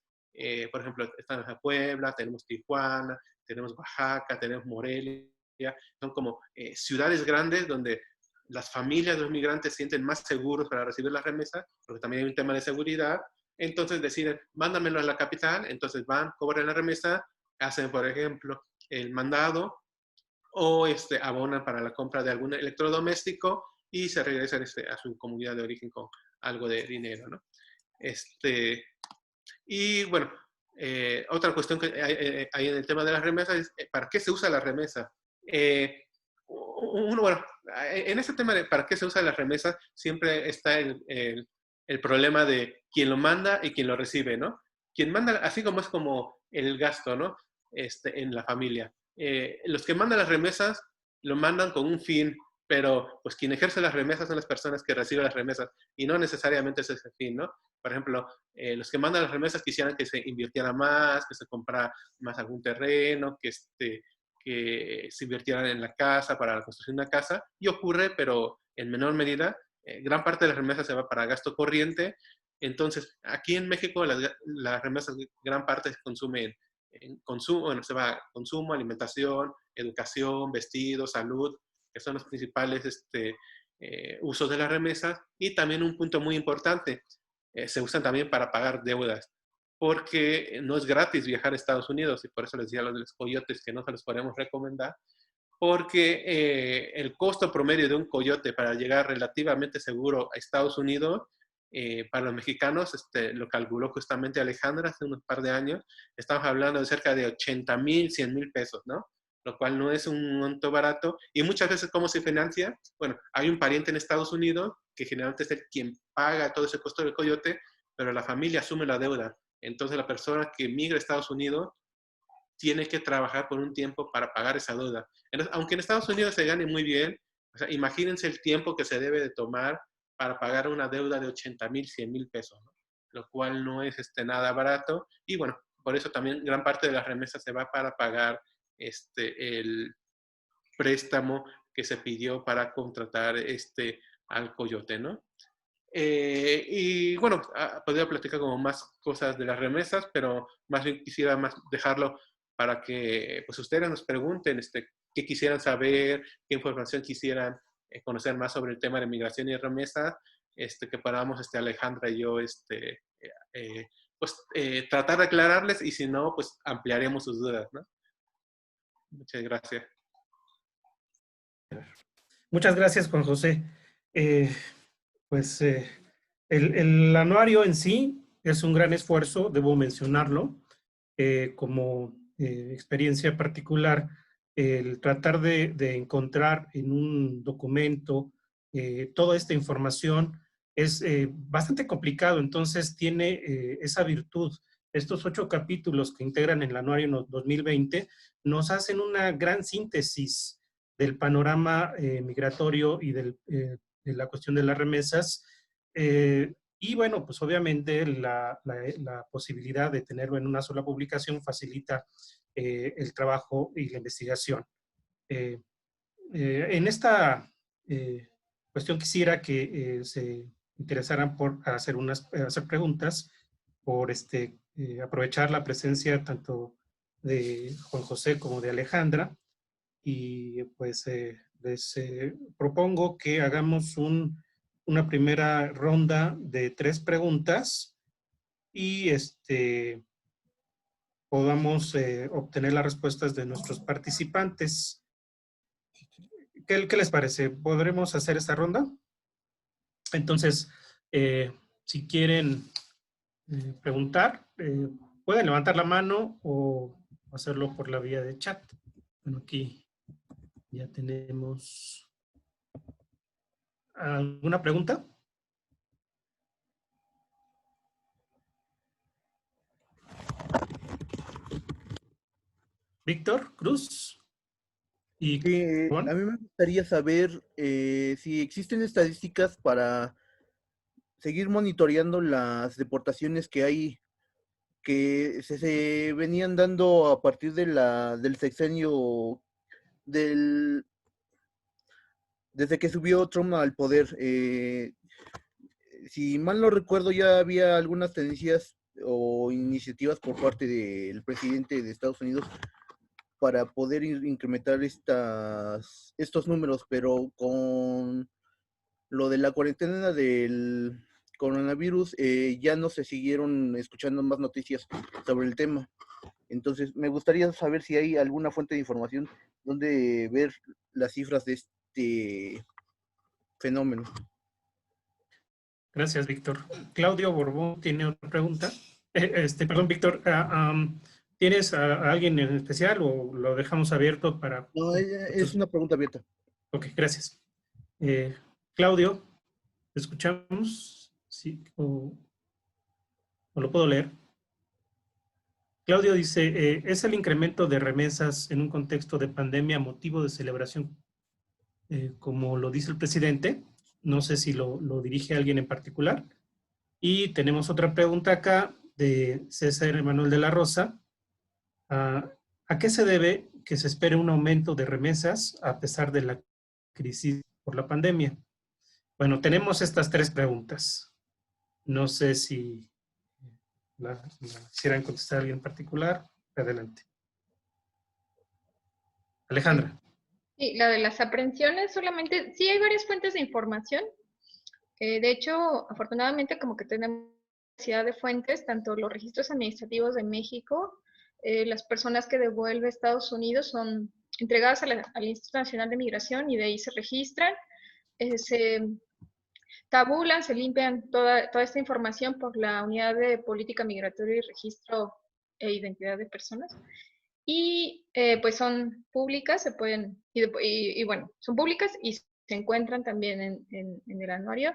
Por ejemplo, estamos en Puebla, tenemos Tijuana, tenemos Oaxaca, tenemos Morelia. Son como ciudades grandes donde las familias de los migrantes se sienten más seguros para recibir las remesas, porque también hay un tema de seguridad. Entonces deciden, mándamelo a la capital, entonces van, cobran la remesa, hacen, por ejemplo, el mandado o abonan para la compra de algún electrodoméstico y se regresan a su comunidad de origen con algo de dinero, ¿no? Y bueno, otra cuestión que hay en el tema de las remesas es, ¿para qué se usa la remesa? Bueno, en este tema de para qué se usa la remesa, siempre está el problema de quién lo manda y quién lo recibe, ¿no? Quien manda, así como es como el gasto, ¿no? En la familia. Los que mandan las remesas lo mandan con un fin, pero pues quien ejerce las remesas son las personas que reciben las remesas y no necesariamente es ese fin, ¿no? Por ejemplo, los que mandan las remesas quisieran que se invirtiera más, que se comprara más algún terreno, que se invirtieran en la casa, para la construcción de una casa, y ocurre, pero en menor medida. Gran parte de las remesas se va para gasto corriente. Entonces, aquí en México las remesas, gran parte se consumen en consumo, bueno, se va a consumo, alimentación, educación, vestido, salud, que son los principales usos de las remesas. Y también un punto muy importante, se usan también para pagar deudas, porque no es gratis viajar a Estados Unidos, y por eso les decía a los de los coyotes que no se los podemos recomendar, porque el costo promedio de un coyote para llegar relativamente seguro a Estados Unidos, para los mexicanos, lo calculó justamente Alejandra hace unos par de años, estamos hablando de cerca de 80,000, 100,000 pesos, ¿no? Lo cual no es un monto barato. Y muchas veces, ¿cómo se financia? Bueno, hay un pariente en Estados Unidos que generalmente es el quien paga todo ese costo del coyote, pero la familia asume la deuda. Entonces, la persona que migra a Estados Unidos tiene que trabajar por un tiempo para pagar esa deuda. Entonces, aunque en Estados Unidos se gane muy bien, o sea, imagínense el tiempo que se debe de tomar para pagar una deuda de 80,000, 100,000 pesos, ¿no? Lo cual no es nada barato. Y bueno, por eso también gran parte de las remesas se va para pagar el préstamo que se pidió para contratar al coyote, ¿no? Y bueno, podría platicar como más cosas de las remesas, pero más bien quisiera más dejarlo para que pues ustedes nos pregunten qué quisieran saber, qué información quisieran conocer más sobre el tema de migración y remesas, que podamos Alejandra y yo pues tratar de aclararles, y si no, pues ampliaremos sus dudas, ¿no? Muchas gracias. Muchas gracias, Juan José. Pues el anuario en sí es un gran esfuerzo, debo mencionarlo, como experiencia particular, el tratar de encontrar en un documento toda esta información es bastante complicado, entonces tiene esa virtud. Estos 8 capítulos que integran el anuario 2020 nos hacen una gran síntesis del panorama migratorio y de la cuestión de las remesas. Y bueno, pues obviamente la posibilidad de tenerlo en una sola publicación facilita el trabajo y la investigación. En esta cuestión quisiera que se interesaran por hacer preguntas, por aprovechar la presencia tanto de Juan José como de Alejandra, y pues les propongo que hagamos una primera ronda de 3 preguntas y podamos obtener las respuestas de nuestros participantes. ¿Qué les parece? ¿Podremos hacer esta ronda? Entonces, si quieren preguntar, pueden levantar la mano o hacerlo por la vía de chat. Bueno, aquí ya tenemos alguna pregunta. Víctor Cruz y Sí, a Juan. mí me gustaría saber si existen estadísticas para seguir monitoreando las deportaciones que hay, que se venían dando a partir de del sexenio del, desde que subió Trump al poder. Si mal no recuerdo, ya había algunas tendencias o iniciativas por parte del presidente de Estados Unidos para poder incrementar estos números, pero con lo de la cuarentena del coronavirus, ya no se siguieron escuchando más noticias sobre el tema. Entonces, me gustaría saber si hay alguna fuente de información donde ver las cifras de este fenómeno. Gracias, Víctor. Claudio Borbón tiene otra pregunta. Perdón, Víctor, ¿tienes a alguien en especial o lo dejamos abierto para... No, es una pregunta abierta. Ok, gracias. Claudio, ¿te escuchamos? Sí, o lo puedo leer. Claudio dice, ¿es el incremento de remesas en un contexto de pandemia motivo de celebración, como lo dice el presidente? No sé si lo dirige a alguien en particular. Y tenemos otra pregunta acá de César Emanuel de la Rosa. ¿A qué se debe que se espere un aumento de remesas a pesar de la crisis por la pandemia? Bueno, tenemos estas 3 preguntas. No sé si la quisieran contestar alguien en particular. Adelante. Alejandra. Sí, la de las aprehensiones solamente, sí hay varias fuentes de información. De hecho, afortunadamente como que tenemos diversidad de fuentes, tanto los registros administrativos de México, las personas que devuelve Estados Unidos son entregadas al Instituto Nacional de Migración y de ahí se registran, se tabulan, se limpian toda esta información por la Unidad de Política Migratoria y Registro e Identidad de Personas. Y pues son públicas, se pueden, y bueno, son públicas y se encuentran también en el anuario.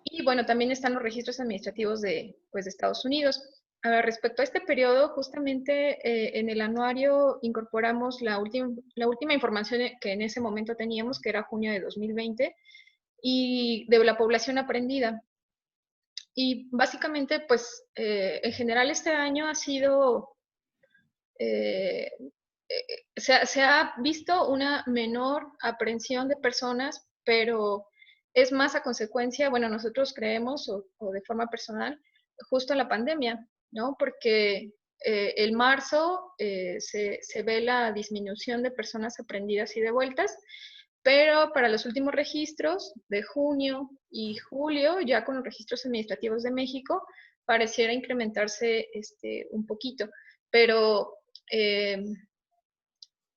Y bueno, también están los registros administrativos pues, de Estados Unidos. Respecto a este periodo, justamente en el anuario incorporamos la última información que en ese momento teníamos, que era junio de 2020, y de la población aprendida. Y básicamente, pues, en general este año ha sido, se ha visto una menor aprehensión de personas, pero es más a consecuencia, bueno, nosotros creemos, o de forma personal, justo en la pandemia, ¿no? Porque el marzo se ve la disminución de personas aprendidas y devueltas, pero para los últimos registros de junio y julio, ya con los registros administrativos de México, pareciera incrementarse un poquito. Pero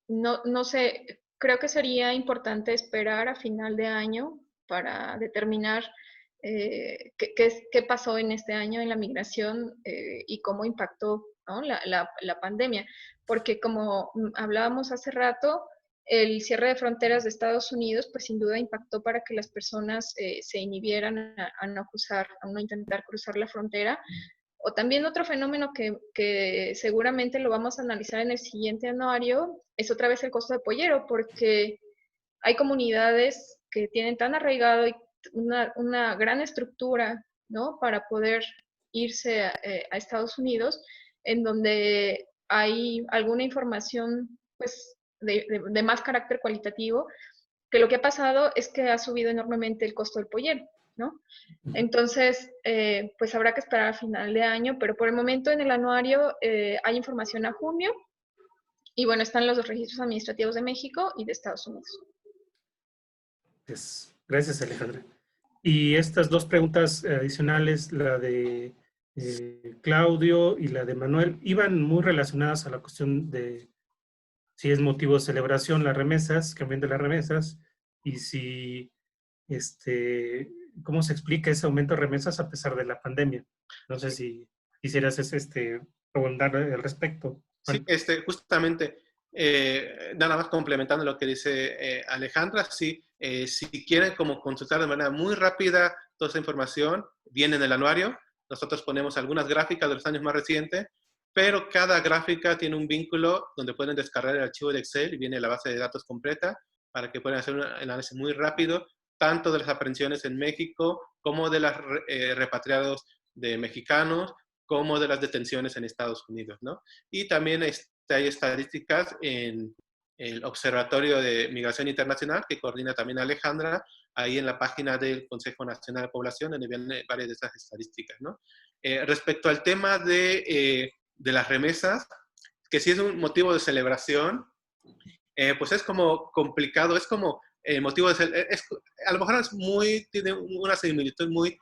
no sé, creo que sería importante esperar a final de año para determinar qué pasó en este año en la migración y cómo impactó, ¿no? la pandemia. Porque como hablábamos hace rato, el cierre de fronteras de Estados Unidos, pues sin duda impactó para que las personas se inhibieran a no intentar cruzar la frontera. O también otro fenómeno que seguramente lo vamos a analizar en el siguiente anuario es otra vez el costo de pollero, porque hay comunidades que tienen tan arraigado y una gran estructura, ¿no? Para poder irse a Estados Unidos, en donde hay alguna información, pues, de más carácter cualitativo, que lo que ha pasado es que ha subido enormemente el costo del pollero, ¿no? Entonces, pues habrá que esperar a final de año, pero por el momento en el anuario hay información a junio y bueno, están los registros administrativos de México y de Estados Unidos. Gracias, Alejandra. Y estas dos preguntas adicionales, la de Claudio y la de Manuel, iban muy relacionadas a la cuestión de si es motivo de celebración las remesas, que aumente las remesas, y si, cómo se explica ese aumento de remesas a pesar de la pandemia. No sé si quisieras abundar al respecto. Sí, justamente, nada más complementando lo que dice Alejandra, sí, si quieren como consultar de manera muy rápida toda esa información, viene en el anuario. Nosotros ponemos algunas gráficas de los años más recientes, pero cada gráfica tiene un vínculo donde pueden descargar el archivo de Excel y viene la base de datos completa para que puedan hacer un análisis muy rápido, tanto de las aprehensiones en México como de los repatriados de mexicanos, como de las detenciones en Estados Unidos, ¿no? Y también hay estadísticas en el Observatorio de Migración Internacional, que coordina también Alejandra, ahí en la página del Consejo Nacional de Población, donde vienen varias de estas estadísticas, ¿no? Respecto al tema de las remesas, que sí es un motivo de celebración, pues es como complicado, es como motivo de a lo mejor tiene una similitud muy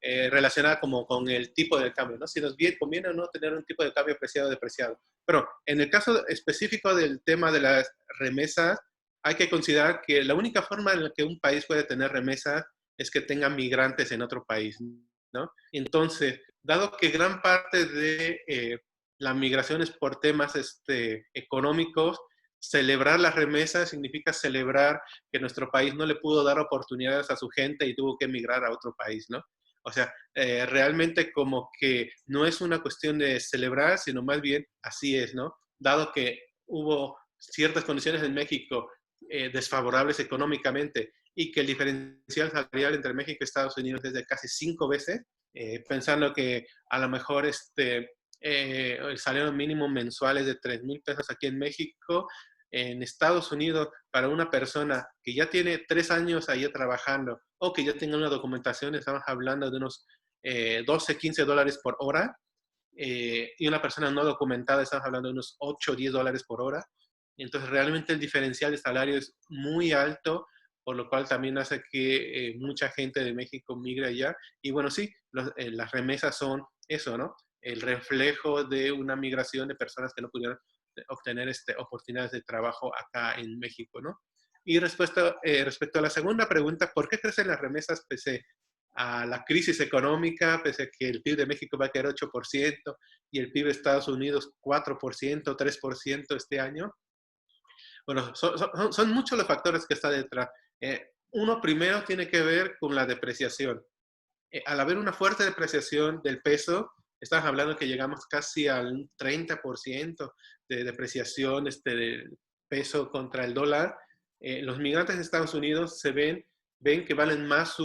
relacionada como con el tipo de cambio, ¿no? Si nos conviene o no tener un tipo de cambio apreciado o depreciado. Pero en el caso específico del tema de las remesas, hay que considerar que la única forma en la que un país puede tener remesas es que tenga migrantes en otro país, ¿no? Entonces, dado que gran parte de la migración es por temas económicos, celebrar las remesas significa celebrar que nuestro país no le pudo dar oportunidades a su gente y tuvo que emigrar a otro país, ¿no? O sea, realmente como que no es una cuestión de celebrar, sino más bien así es, ¿no? Dado que hubo ciertas condiciones en México desfavorables económicamente y que el diferencial salarial entre México y Estados Unidos es de casi 5 veces, pensando que a lo mejor el salario mínimo mensual es de 3,000 pesos aquí en México. En Estados Unidos, para una persona que ya tiene 3 años ahí trabajando o que ya tenga una documentación, estamos hablando de unos 12, 15 dólares por hora. Y una persona no documentada, estamos hablando de unos 8 o 10 dólares por hora. Entonces, realmente el diferencial de salario es muy alto, por lo cual también hace que mucha gente de México migre allá. Y bueno, sí, las remesas son eso, ¿no? El reflejo de una migración de personas que no pudieron obtener oportunidades de trabajo acá en México, ¿no? Y respecto a la segunda pregunta, ¿por qué crecen las remesas pese a la crisis económica, pese a que el PIB de México va a caer 8% y el PIB de Estados Unidos 4%, 3% este año? Bueno, son muchos los factores que están detrás. Uno primero tiene que ver con la depreciación. Al haber una fuerte depreciación del peso, estamos hablando que llegamos casi al 30% de depreciación del peso contra el dólar. Los migrantes de Estados Unidos ven que valen más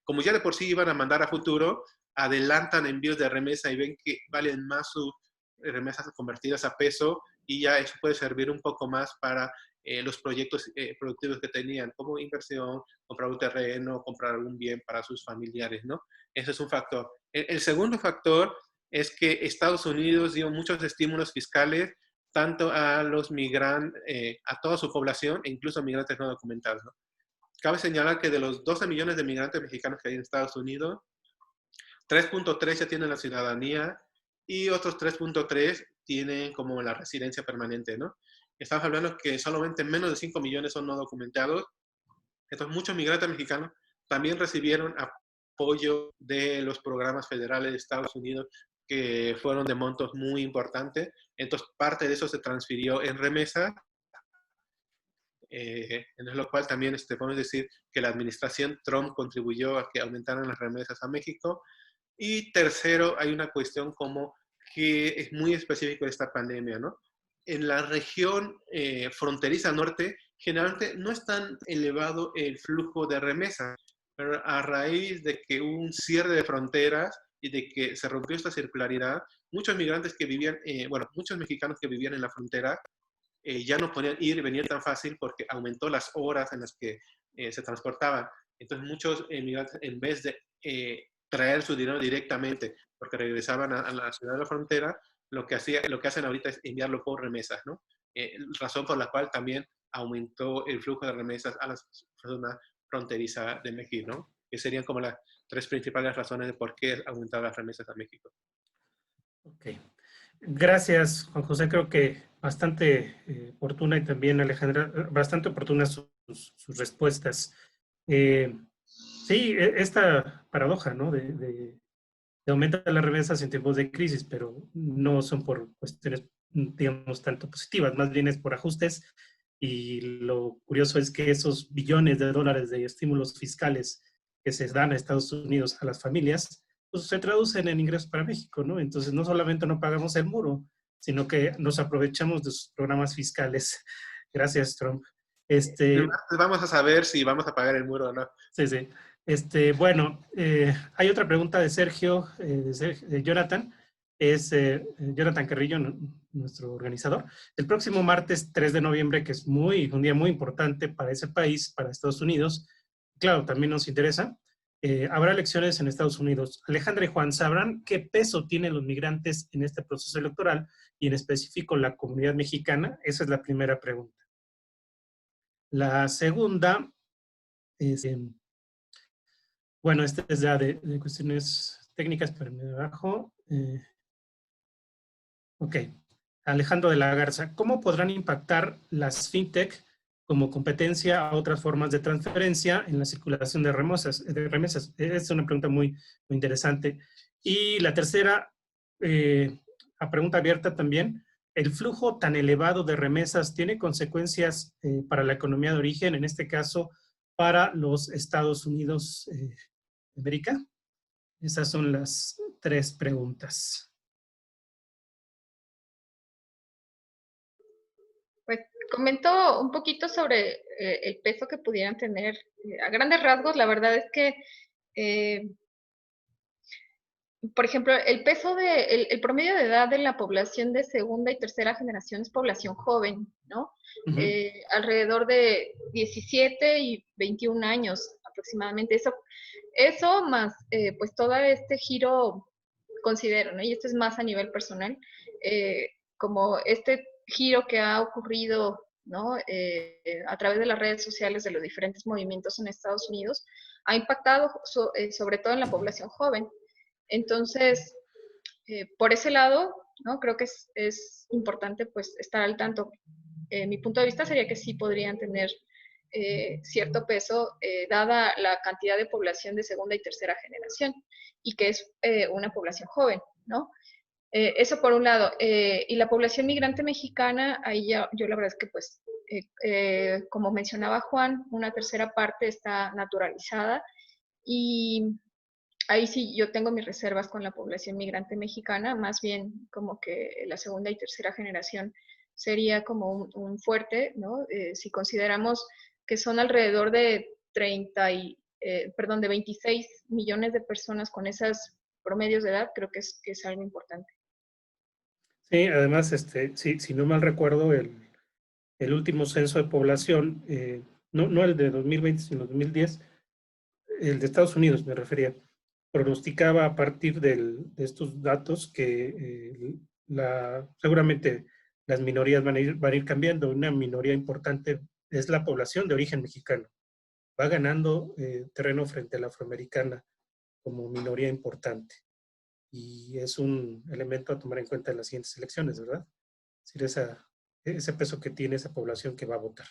como ya de por sí iban a mandar a futuro, adelantan envíos de remesa y ven que valen más sus remesas convertidas a peso y ya eso puede servir un poco más para los proyectos productivos que tenían, como inversión, comprar un terreno, comprar algún bien para sus familiares, ¿no? Ese es un factor. El segundo factor es que Estados Unidos dio muchos estímulos fiscales tanto a los migrantes, a toda su población, e incluso a migrantes no documentados, ¿no? Cabe señalar que de los 12 millones de migrantes mexicanos que hay en Estados Unidos, 3.3 ya tienen la ciudadanía y otros 3.3 tienen como la residencia permanente, ¿no? Estamos hablando que solamente menos de 5 millones son no documentados. Entonces, muchos migrantes mexicanos también recibieron apoyo de los programas federales de Estados Unidos que fueron de montos muy importantes. Entonces, parte de eso se transfirió en remesas, en lo cual también podemos decir que la administración Trump contribuyó a que aumentaran las remesas a México. Y tercero, hay una cuestión como que es muy específico de esta pandemia, ¿no? En la región fronteriza norte, generalmente no es tan elevado el flujo de remesas, pero a raíz de que hubo un cierre de fronteras y de que se rompió esta circularidad, muchos migrantes que vivían, bueno, muchos mexicanos que vivían en la frontera ya no podían ir y venir tan fácil porque aumentó las horas en las que se transportaban. Entonces muchos migrantes, en vez de traer su dinero directamente porque regresaban a la ciudad de la frontera, lo que hacen ahorita es enviarlo por remesas, ¿no? Razón por la cual también aumentó el flujo de remesas a las zonas fronterizas de México, ¿no? Que serían como las tres principales razones de por qué aumentaron las remesas a México. Ok. Gracias, Juan José. Creo que bastante oportuna y también Alejandra, bastante oportunas sus respuestas. Sí, esta paradoja, ¿no? De aumentar las remesas en tiempos de crisis, pero no son por cuestiones, digamos, tanto positivas, más bien es por ajustes. Y lo curioso es que esos billones de dólares de estímulos fiscales que se dan a Estados Unidos a las familias, pues se traducen en ingresos para México, ¿no? Entonces no solamente no pagamos el muro, sino que nos aprovechamos de sus programas fiscales. Gracias, Trump. Vamos a saber si vamos a pagar el muro o no. Sí, sí. Bueno, hay otra pregunta de Sergio, de Jonathan. Es Jonathan Carrillo, nuestro organizador. El próximo martes 3 de noviembre, que es un día muy importante para ese país, para Estados Unidos, claro, también nos interesa, habrá elecciones en Estados Unidos. Alejandra y Juan, ¿sabrán qué peso tienen los migrantes en este proceso electoral y en específico la comunidad mexicana? Esa es la primera pregunta. La segunda es... Bueno, este es ya de cuestiones técnicas, pero me bajo. Ok. Alejandro de la Garza, ¿cómo podrán impactar las fintech como competencia a otras formas de transferencia en la circulación de remesas? Es una pregunta muy, muy interesante. Y la tercera, a pregunta abierta también, ¿el flujo tan elevado de remesas tiene consecuencias para la economía de origen, en este caso para los Estados Unidos de América? Esas son las tres preguntas. Pues comento un poquito sobre el peso que pudieran tener. A grandes rasgos, la verdad es que, por ejemplo, el promedio de edad de la población de segunda y tercera generación es población joven, ¿no? Alrededor de 17 y 21 años aproximadamente. Eso más, pues todo este giro, considero, ¿no? Y esto es más a nivel personal, como este giro que ha ocurrido, ¿no? A través de las redes sociales de los diferentes movimientos en Estados Unidos, ha impactado sobre todo en la población joven. Entonces, por ese lado, ¿no? Creo que es importante pues estar al tanto. Mi punto de vista sería que sí podrían tener cierto peso, dada la cantidad de población de segunda y tercera generación, y que es una población joven, ¿no? Eso por un lado. Y la población migrante mexicana, ahí ya, yo la verdad es que pues, como mencionaba Juan, una tercera parte está naturalizada, y ahí sí yo tengo mis reservas con la población migrante mexicana, más bien como que la segunda y tercera generación sería como un fuerte, ¿no? Si consideramos que son alrededor de 26 millones de personas con esos promedios de edad, creo que es algo importante. Sí, además, si no mal recuerdo, el último censo de población, no el de 2020, sino 2010, el de Estados Unidos me refería, pronosticaba a partir de estos datos que seguramente las minorías van a ir cambiando. Una minoría importante es la población de origen mexicano. Va ganando terreno frente a la afroamericana como minoría importante. Y es un elemento a tomar en cuenta en las siguientes elecciones, ¿verdad? Es decir, ese peso que tiene esa población que va a votar.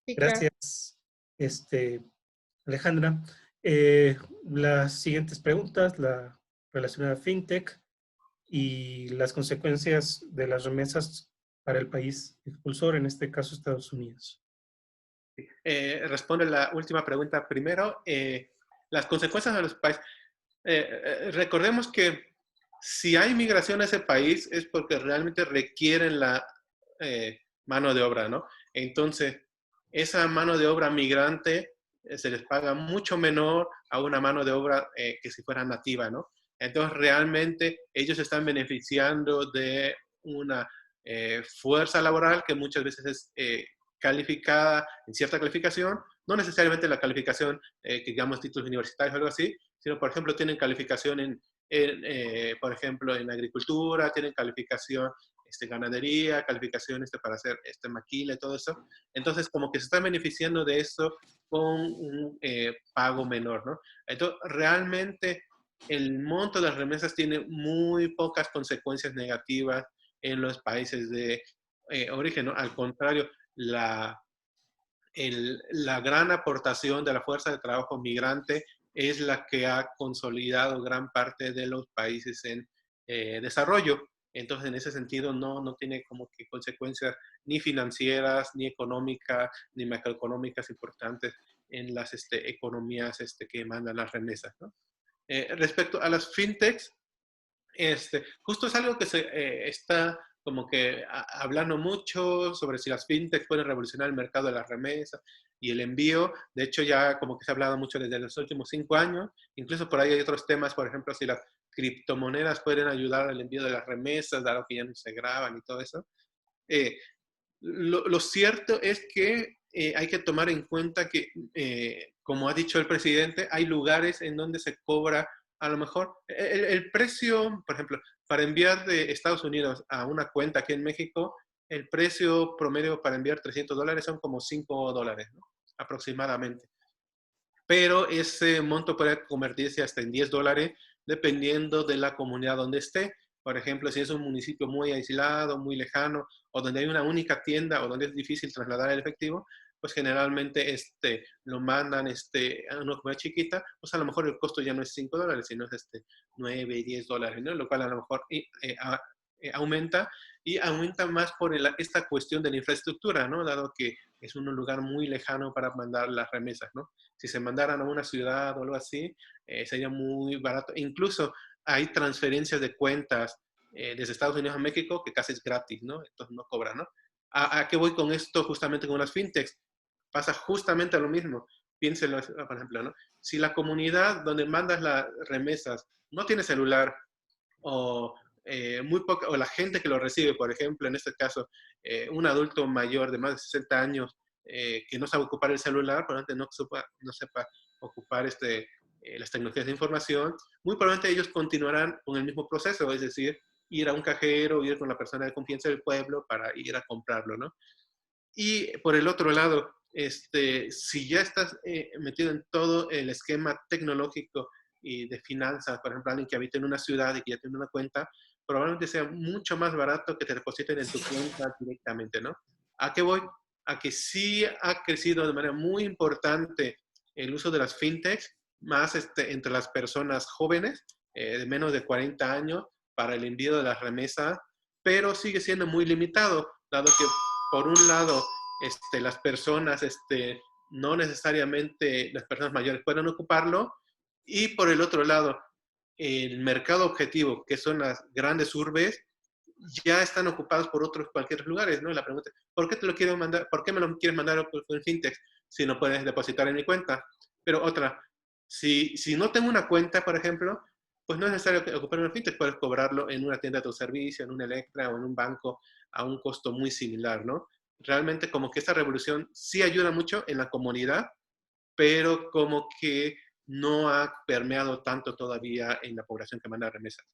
Sí, claro. Gracias, Alejandra. Las siguientes preguntas, la relacionada a FinTech y las consecuencias de las remesas para el país expulsor, en este caso Estados Unidos. Responde la última pregunta primero. Las consecuencias de los países. Recordemos que si hay migración a ese país es porque realmente requieren la mano de obra, ¿no? Entonces, esa mano de obra migrante se les paga mucho menor a una mano de obra que si fuera nativa, ¿no? Entonces, realmente ellos están beneficiando de una fuerza laboral que muchas veces es calificada en cierta calificación, no necesariamente la calificación que digamos títulos universitarios o algo así, sino por ejemplo tienen calificación por ejemplo en agricultura, tienen calificación ganadería, calificación para hacer maquila y todo eso. Entonces como que se están beneficiando de eso con un pago menor, ¿no? Entonces realmente el monto de las remesas tiene muy pocas consecuencias negativas en los países de origen, ¿no? Al contrario, la gran aportación de la fuerza de trabajo migrante es la que ha consolidado gran parte de los países en desarrollo. Entonces, en ese sentido, no tiene como que consecuencias ni financieras, ni económicas, ni macroeconómicas importantes en las economías que mandan las remesas, ¿no? Respecto a las fintechs, justo es algo que se está como que hablando mucho sobre si las fintechs pueden revolucionar el mercado de las remesas y el envío. De hecho, ya como que se ha hablado mucho desde los últimos 5 años. Incluso por ahí hay otros temas, por ejemplo, si las criptomonedas pueden ayudar al envío de las remesas, dado que ya no se graban y todo eso. Lo cierto es que hay que tomar en cuenta que, como ha dicho el presidente, hay lugares en donde se cobra a lo mejor el precio, por ejemplo, para enviar de Estados Unidos a una cuenta aquí en México, el precio promedio para enviar $300 son como $5, ¿no? Aproximadamente. Pero ese monto puede convertirse hasta en $10 dependiendo de la comunidad donde esté. Por ejemplo, si es un municipio muy aislado, muy lejano, o donde hay una única tienda o donde es difícil trasladar el efectivo, pues generalmente lo mandan a una comunidad chiquita, pues a lo mejor el costo ya no es $5, sino es $9, $10, ¿no? Lo cual a lo mejor aumenta, y aumenta más por esta cuestión de la infraestructura, ¿no? Dado que es un lugar muy lejano para mandar las remesas, ¿no? Si se mandaran a una ciudad o algo así, sería muy barato. Incluso hay transferencias de cuentas desde Estados Unidos a México que casi es gratis, ¿no? Entonces no cobran, ¿no? ¿A qué voy con esto justamente con las fintechs? Pasa justamente lo mismo. Piénsenlo, por ejemplo, ¿no? Si la comunidad donde mandas las remesas no tiene celular o muy poca, o la gente que lo recibe, por ejemplo, en este caso, un adulto mayor de más de 60 años que no sabe ocupar el celular, probablemente no sepa ocupar las tecnologías de información, muy probablemente ellos continuarán con el mismo proceso, es decir, ir a un cajero, ir con la persona de confianza del pueblo para ir a comprarlo, ¿no? Y por el otro lado, si ya estás metido en todo el esquema tecnológico y de finanzas, por ejemplo, alguien que habita en una ciudad y que ya tiene una cuenta, probablemente sea mucho más barato que te depositen en tu cuenta directamente, ¿no? ¿A qué voy? A que sí ha crecido de manera muy importante el uso de las fintechs, más entre las personas jóvenes de menos de 40 años para el envío de las remesas, pero sigue siendo muy limitado, dado que por un lado las personas, no necesariamente las personas mayores pueden ocuparlo, y por el otro lado, el mercado objetivo, que son las grandes urbes, ya están ocupados por otros cualquier lugares, ¿no? La pregunta es, ¿por qué te lo quiero mandar? ¿Por qué me lo quieres mandar por fintech si no puedes depositar en mi cuenta? Pero otra, si no tengo una cuenta, por ejemplo, pues no es necesario ocupar una fintech, puedes cobrarlo en una tienda de tu servicio, en un Electra o en un banco a un costo muy similar, ¿no? realmente como que esta revolución sí ayuda mucho en la comunidad, pero como que no ha permeado tanto todavía en la población que manda remesas.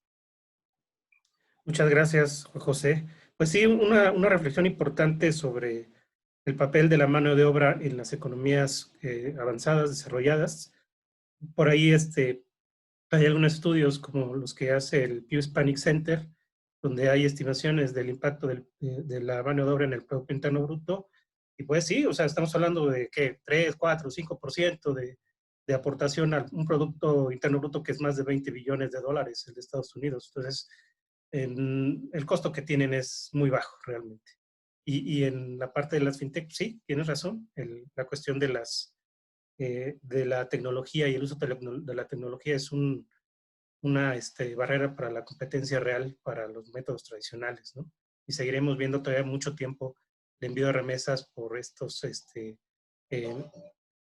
Muchas gracias, Juan José. Pues sí, una reflexión importante sobre el papel de la mano de obra en las economías avanzadas, desarrolladas. Por ahí hay algunos estudios como los que hace el Pew Hispanic Center, donde hay estimaciones del impacto de la mano de obra en el Producto Interno Bruto. Y pues sí, o sea, estamos hablando de que 3, 4, 5% de aportación a un Producto Interno Bruto que es más de 20 billones de dólares el de Estados Unidos. Entonces, el costo que tienen es muy bajo realmente. Y en la parte de las fintech, sí, tienes razón, la cuestión de la tecnología y el uso de la tecnología es una barrera para la competencia real para los métodos tradicionales, ¿no? Y seguiremos viendo todavía mucho tiempo el envío de remesas por eh,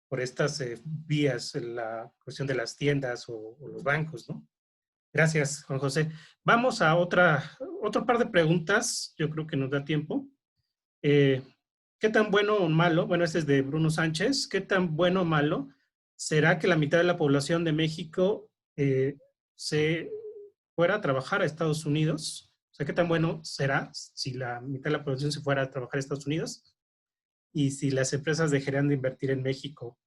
por estas vías, la cuestión de las tiendas o los bancos, ¿no? Gracias, Juan José. Vamos a otro par de preguntas, yo creo que nos da tiempo. Eh, ¿Qué tan bueno o malo, bueno, este es de Bruno Sánchez, qué tan bueno o malo será que la mitad de la población de México se fuera a trabajar a Estados Unidos? O sea, ¿qué tan bueno será si la mitad de la población se fuera a trabajar a Estados Unidos y si las empresas dejarían de invertir en México?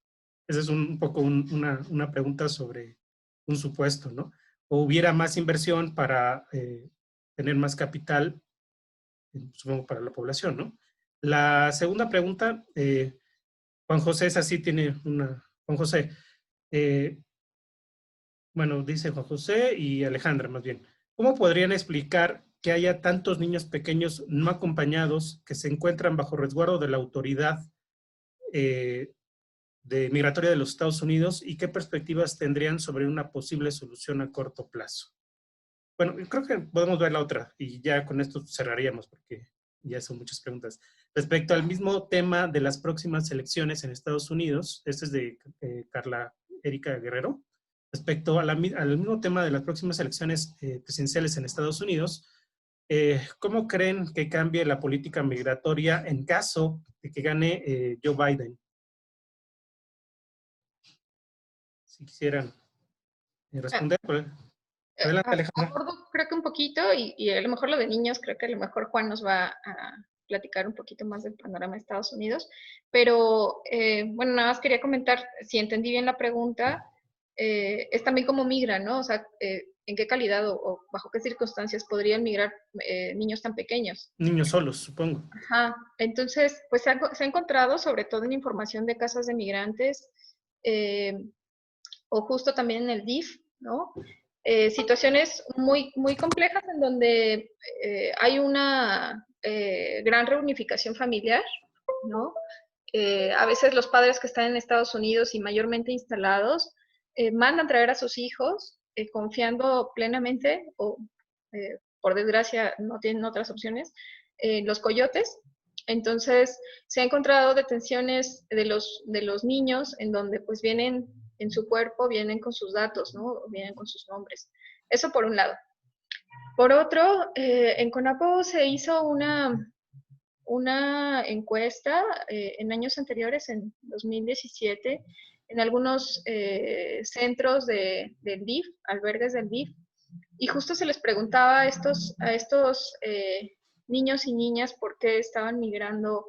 Esa es un poco una pregunta sobre un supuesto, ¿no? O hubiera más inversión para tener más capital, supongo, para la población, ¿no? La segunda pregunta, Juan José, esa sí tiene una. Juan José, eh, bueno, dice Juan José y Alejandra más bien. ¿Cómo podrían explicar que haya tantos niños pequeños no acompañados que se encuentran bajo resguardo de la autoridad eh, migratoria de los Estados Unidos y qué perspectivas tendrían sobre una posible solución a corto plazo? Bueno, creo que podemos ver la otra y ya con esto cerraríamos porque ya son muchas preguntas. Respecto al mismo tema de las próximas elecciones en Estados Unidos, este es de Carla Erika Guerrero, respecto al mismo tema de las próximas elecciones presidenciales en Estados Unidos, ¿cómo creen que cambie la política migratoria en caso de que gane Joe Biden? Si quisieran responder, adelante, Alejandra. Abordo creo que un poquito y a lo mejor lo de niños, creo que a lo mejor Juan nos va a platicar un poquito más del panorama de Estados Unidos, pero bueno, nada más quería comentar, si entendí bien la pregunta, es también cómo migran, ¿no? O sea, ¿en qué calidad o bajo qué circunstancias podrían migrar niños tan pequeños? Niños solos, supongo. Ajá, entonces, pues se ha encontrado, sobre todo en información de casas de migrantes, eh, o justo también en el DIF, ¿no? Situaciones muy complejas en donde hay una gran reunificación familiar, ¿no? A veces los padres que están en Estados Unidos y mayormente instalados mandan traer a sus hijos confiando plenamente o por desgracia no tienen otras opciones, los coyotes. Entonces se ha encontrado detenciones de los niños en donde pues vienen en su cuerpo, vienen con sus datos, ¿no? Vienen con sus nombres. Eso por un lado. Por otro, en CONAPO se hizo una encuesta en años anteriores, en 2017, en algunos centros del DIF, albergues del DIF, y justo se les preguntaba a estos niños y niñas por qué estaban migrando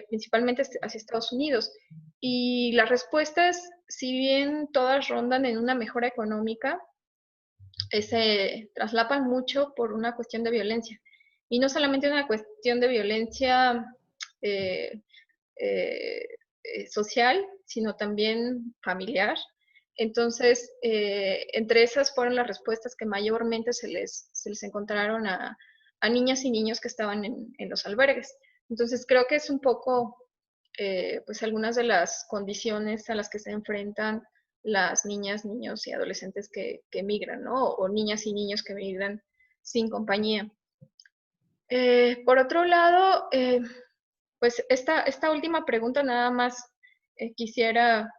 principalmente hacia Estados Unidos. Y las respuestas, si bien todas rondan en una mejora económica, se traslapan mucho por una cuestión de violencia. Y no solamente una cuestión de violencia eh, eh, social, sino también familiar. Entonces, entre esas fueron las respuestas que mayormente se les encontraron a niñas y niños que estaban en los albergues. Entonces, creo que es un poco, pues, algunas de las condiciones a las que se enfrentan las niñas, niños y adolescentes que migran, ¿no? O niñas y niños que migran sin compañía. Por otro lado, pues esta última pregunta nada más quisiera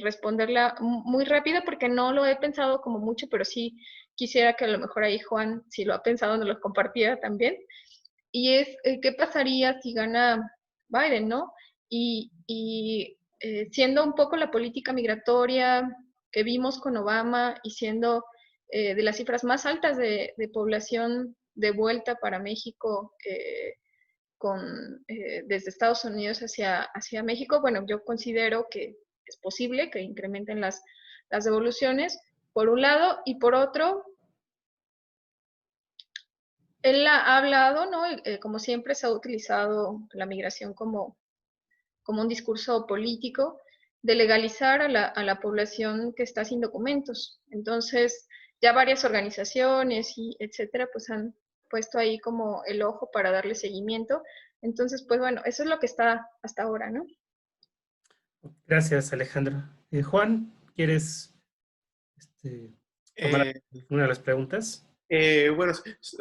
responderla muy rápido porque no lo he pensado como mucho, pero sí quisiera que a lo mejor ahí Juan, si lo ha pensado, nos lo compartiera también. y es qué pasaría si gana Biden, ¿no? Siendo un poco la política migratoria que vimos con Obama y siendo de las cifras más altas de población de vuelta para México desde Estados Unidos hacia México, bueno, yo considero que es posible que incrementen las devoluciones, por un lado, y por otro, él ha hablado, ¿no? Como siempre se ha utilizado la migración como un discurso político de legalizar a la población que está sin documentos. Entonces, ya varias organizaciones y etcétera, pues han puesto ahí como el ojo para darle seguimiento. Entonces, pues bueno, eso es lo que está hasta ahora, ¿no? Gracias, Alejandro. Juan, ¿quieres tomar Eh, una de las preguntas? bueno,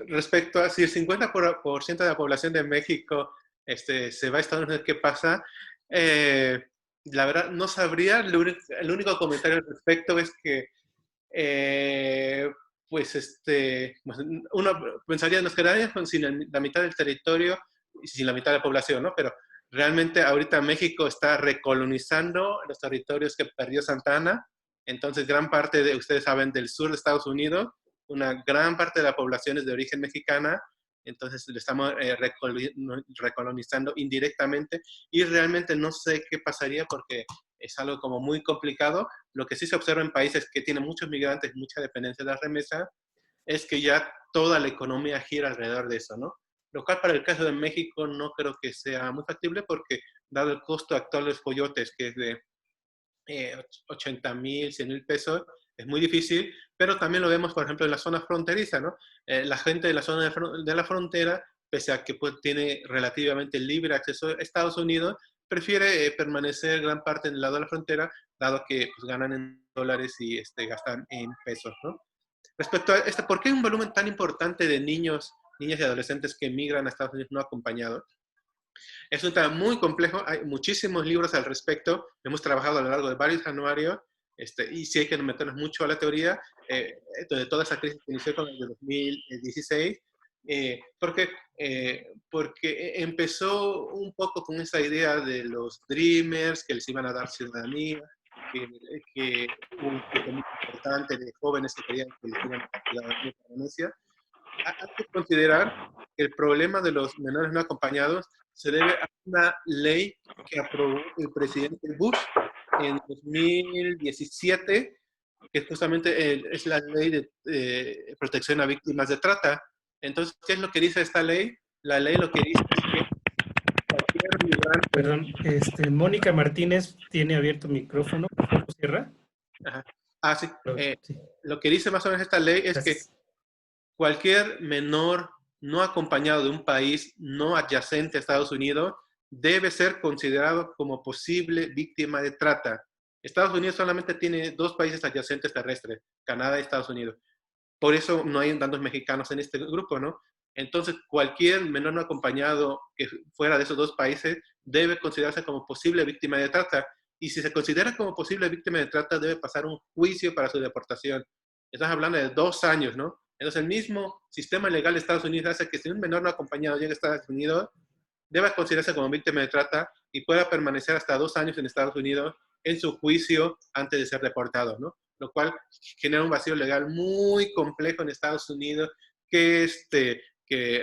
respecto a si el 50% de la población de México se va a Estados Unidos, ¿qué pasa? La verdad, no sabría. El único comentario al respecto es que, pues uno pensaría, nos quedaríamos sin la mitad del territorio y sin la mitad de la población, ¿no? Pero realmente ahorita México está recolonizando los territorios que perdió Santa Anna. Entonces, gran parte ustedes saben, del sur de Estados Unidos, una gran parte de la población es de origen mexicana, entonces lo estamos recolonizando indirectamente y realmente no sé qué pasaría porque es algo como muy complicado. Lo que sí se observa en países que tienen muchos migrantes, mucha dependencia de la remesa, es que ya toda la economía gira alrededor de eso, ¿no? Lo cual para el caso de México no creo que sea muy factible porque dado el costo actual de los coyotes, que es de 80,000, 100,000 pesos, es muy difícil, pero también lo vemos, por ejemplo, en la zona fronteriza, ¿no? La gente de la zona de la frontera, pese a que pues, tiene relativamente libre acceso a Estados Unidos, prefiere permanecer gran parte en el lado de la frontera, dado que pues, ganan en dólares y gastan en pesos, ¿no? Respecto a ¿por qué hay un volumen tan importante de niños, niñas y adolescentes que emigran a Estados Unidos no acompañados? Es un tema muy complejo, hay muchísimos libros al respecto, hemos trabajado a lo largo de varios anuarios, y sí hay que meternos mucho a la teoría de toda esa crisis que inició con el de 2016, porque empezó un poco con esa idea de los Dreamers, que les iban a dar ciudadanía, que hubo un grupo muy importante de jóvenes que querían que les dieran ciudadanía permanencia. Hay que considerar que el problema de los menores no acompañados se debe a una ley que aprobó el presidente Bush en 2017, que justamente es la ley de protección a víctimas de trata. Entonces, ¿qué es lo que dice esta ley? La ley lo que dice es que cualquier migrante... Perdón, Mónica Martínez tiene abierto micrófono, por favor, cierra. Ajá. Sí. Sí. Lo que dice más o menos esta ley es Gracias. que cualquier menor no acompañado de un país no adyacente a Estados Unidos debe ser considerado como posible víctima de trata. Estados Unidos solamente tiene 2 países adyacentes terrestres, Canadá y Estados Unidos. Por eso no hay tantos mexicanos en este grupo, ¿no? Entonces, cualquier menor no acompañado que fuera de esos 2 países debe considerarse como posible víctima de trata. Y si se considera como posible víctima de trata, debe pasar un juicio para su deportación. Estás hablando de 2 años, ¿no? Entonces, el mismo sistema legal de Estados Unidos hace que si un menor no acompañado llega a Estados Unidos, debe considerarse como víctima de trata y pueda permanecer hasta 2 años en Estados Unidos en su juicio antes de ser deportado, ¿no? Lo cual genera un vacío legal muy complejo en Estados Unidos que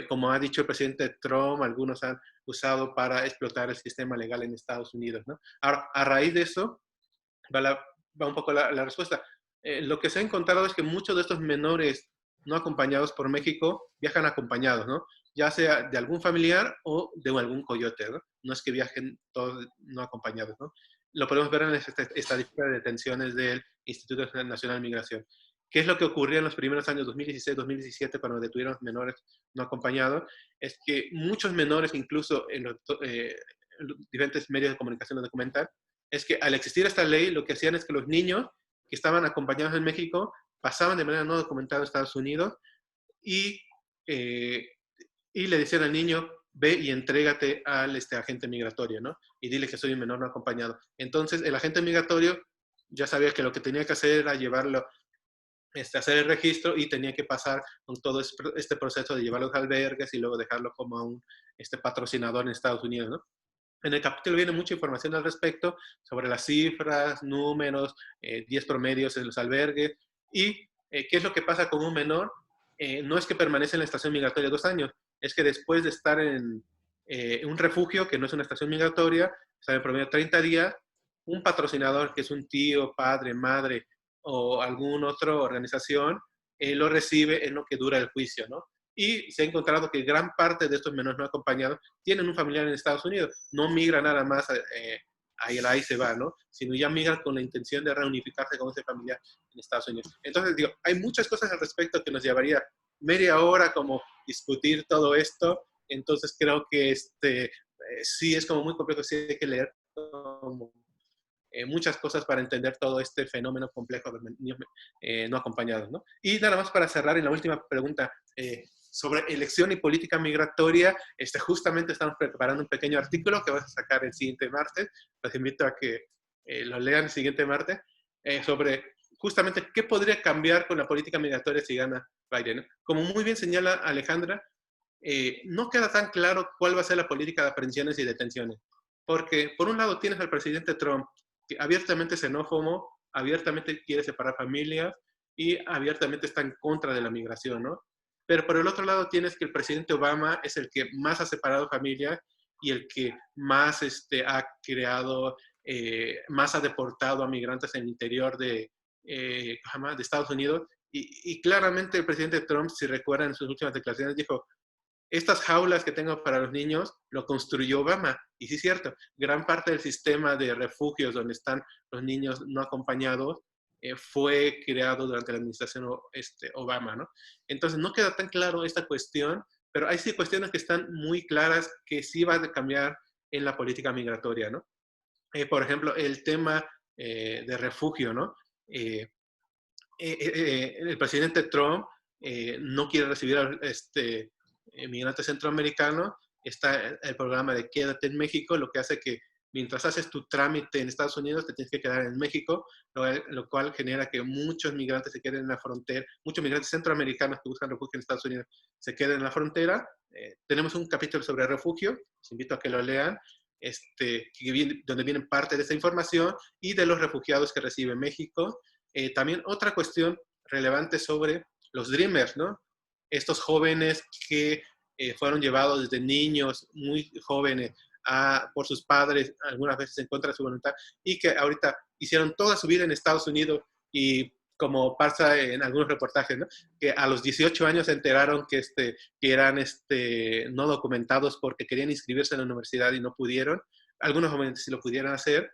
como ha dicho el presidente Trump, algunos han usado para explotar el sistema legal en Estados Unidos, ¿no? Ahora, a raíz de eso, va un poco la respuesta. Lo que se ha encontrado es que muchos de estos menores no acompañados por México viajan acompañados, ¿no? Ya sea de algún familiar o de algún coyote, ¿no? No es que viajen todos no acompañados, ¿no? Lo podemos ver en las estadísticas de detenciones del Instituto Nacional de Migración. ¿Qué es lo que ocurría en los primeros años 2016-2017 cuando detuvieron menores no acompañados? Es que muchos menores, incluso en los diferentes medios de comunicación documental, es que al existir esta ley, lo que hacían es que los niños que estaban acompañados en México pasaban de manera no documentada a Estados Unidos y, y le decían al niño, ve y entrégate al agente migratorio, ¿no? Y dile que soy un menor no acompañado. Entonces, el agente migratorio ya sabía que lo que tenía que hacer era llevarlo hacer el registro y tenía que pasar con todo este proceso de llevar los albergues y luego dejarlo como a un patrocinador en Estados Unidos, ¿no? En el capítulo viene mucha información al respecto sobre las cifras, números, 10 promedios en los albergues y qué es lo que pasa con un menor. No es que permanece en la estación migratoria 2 años, es que después de estar en un refugio, que no es una estación migratoria, está en promedio 30 días, un patrocinador, que es un tío, padre, madre o alguna otra organización, lo recibe en lo que dura el juicio, ¿no? Y se ha encontrado que gran parte de estos menores no acompañados tienen un familiar en Estados Unidos. No migran nada más ahí se va, ¿no? Sino ya migran con la intención de reunificarse con ese familiar en Estados Unidos. Entonces, digo, hay muchas cosas al respecto que nos llevaría media hora como discutir todo esto. Entonces, creo que sí es como muy complejo, sí hay que leer como, muchas cosas para entender todo este fenómeno complejo de niños no acompañados, ¿no? Y nada más para cerrar, en la última pregunta, sobre elección y política migratoria, justamente estamos preparando un pequeño artículo que vas a sacar el siguiente martes. Los invito a que lo lean el siguiente martes, sobre justamente qué podría cambiar con la política migratoria si gana Biden, ¿no? Como muy bien señala Alejandra, no queda tan claro cuál va a ser la política de aprehensiones y detenciones. Porque, por un lado, tienes al presidente Trump, que abiertamente es xenófobo, abiertamente quiere separar familias y abiertamente está en contra de la migración, ¿no? Pero por el otro lado tienes que el presidente Obama es el que más ha separado familias y el que más ha creado, más ha deportado a migrantes en el interior de Estados Unidos. Y claramente el presidente Trump, si recuerdan en sus últimas declaraciones, dijo, estas jaulas que tengo para los niños lo construyó Obama. Y sí es cierto, gran parte del sistema de refugios donde están los niños no acompañados fue creado durante la administración Obama, ¿no? Entonces no queda tan claro esta cuestión, pero hay sí cuestiones que están muy claras que sí van a cambiar en la política migratoria, ¿no? Por ejemplo, el tema de refugio, ¿no? El presidente Trump no quiere recibir a migrantes centroamericanos. Está el programa de Quédate en México, lo que hace que mientras haces tu trámite en Estados Unidos te tienes que quedar en México, lo cual genera que muchos migrantes se queden en la frontera, muchos migrantes centroamericanos que buscan refugio en Estados Unidos se queden en la frontera. Tenemos un capítulo sobre refugio, los invito a que lo lean, donde vienen parte de esa información y de los refugiados que recibe México. También otra cuestión relevante sobre los Dreamers, ¿no? Estos jóvenes que fueron llevados desde niños muy jóvenes por sus padres, algunas veces en contra de su voluntad, y que ahorita hicieron toda su vida en Estados Unidos y como pasa en algunos reportajes, ¿no? Que a los 18 años se enteraron que eran no documentados porque querían inscribirse en la universidad y no pudieron. Algunos jóvenes sí lo pudieran hacer.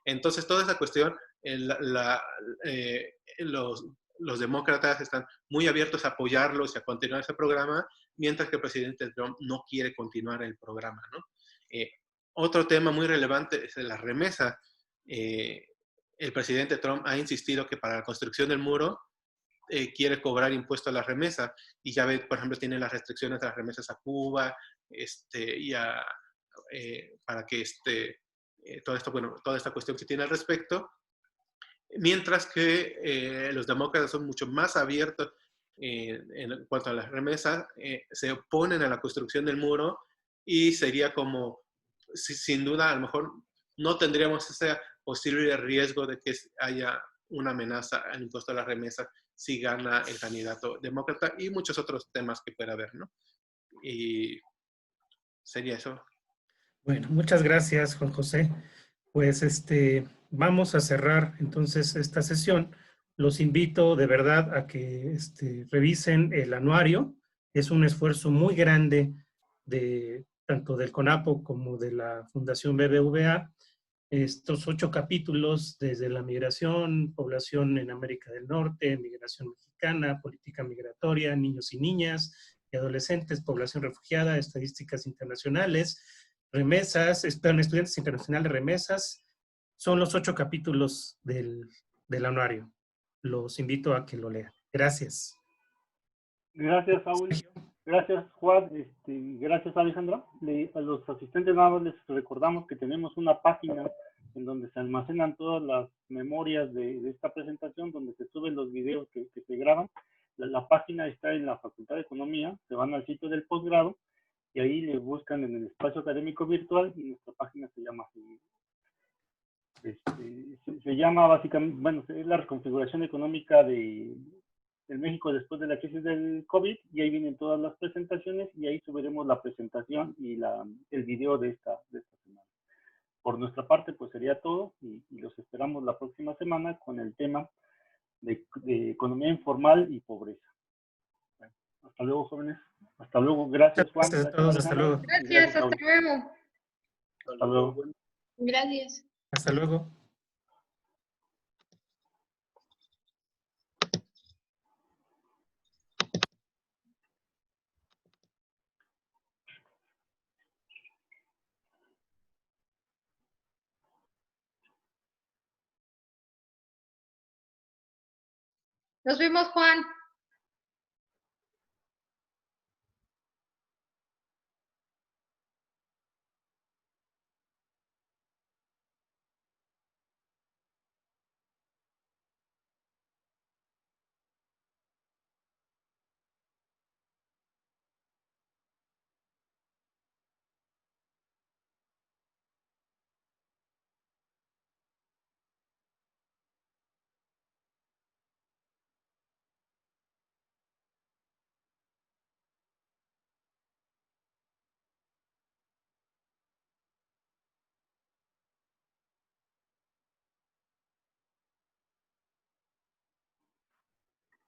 Entonces, toda esa cuestión, los demócratas están muy abiertos a apoyarlos y a continuar ese programa, mientras que el presidente Trump no quiere continuar el programa, ¿no? Otro tema muy relevante es la remesa. El presidente Trump ha insistido que para la construcción del muro quiere cobrar impuestos a las remesas. Y ya ve, por ejemplo, tiene las restricciones de las remesas a Cuba, para que toda esta cuestión que tiene al respecto. Mientras que los demócratas son mucho más abiertos en cuanto a las remesas, se oponen a la construcción del muro y sería como, sin duda, a lo mejor no tendríamos ese posible riesgo de que haya una amenaza al impuesto a las remesas si gana el candidato demócrata y muchos otros temas que pueda haber, ¿no? Y sería eso. Bueno, muchas gracias, Juan José. Pues vamos a cerrar entonces esta sesión. Los invito de verdad a que revisen el anuario. Es un esfuerzo muy grande tanto del CONAPO como de la Fundación BBVA. Estos 8 capítulos desde la migración, población en América del Norte, migración mexicana, política migratoria, niños y niñas y adolescentes, población refugiada, estadísticas internacionales, remesas, estudiantes internacionales, remesas, son los 8 capítulos del anuario. Los invito a que lo lean. Gracias. Gracias, Saúl. Gracias, Juan. Gracias, Alejandra. A los asistentes nada más les recordamos que tenemos una página en donde se almacenan todas las memorias de esta presentación, donde se suben los videos que se graban. La página está en la Facultad de Economía, se van al sitio del posgrado y ahí le buscan en el espacio académico virtual y nuestra página se llama así. Se llama básicamente, bueno, es la reconfiguración económica de México después de la crisis del COVID, y ahí vienen todas las presentaciones y ahí subiremos la presentación y el video de esta semana. Por nuestra parte, pues sería todo y los esperamos la próxima semana con el tema de economía informal y pobreza. Bueno, hasta luego, jóvenes. Hasta luego. Gracias, Juan. Gracias a todos. Hasta luego. Gracias, hasta luego. Hasta luego. Gracias. Hasta luego. Nos vemos, Juan.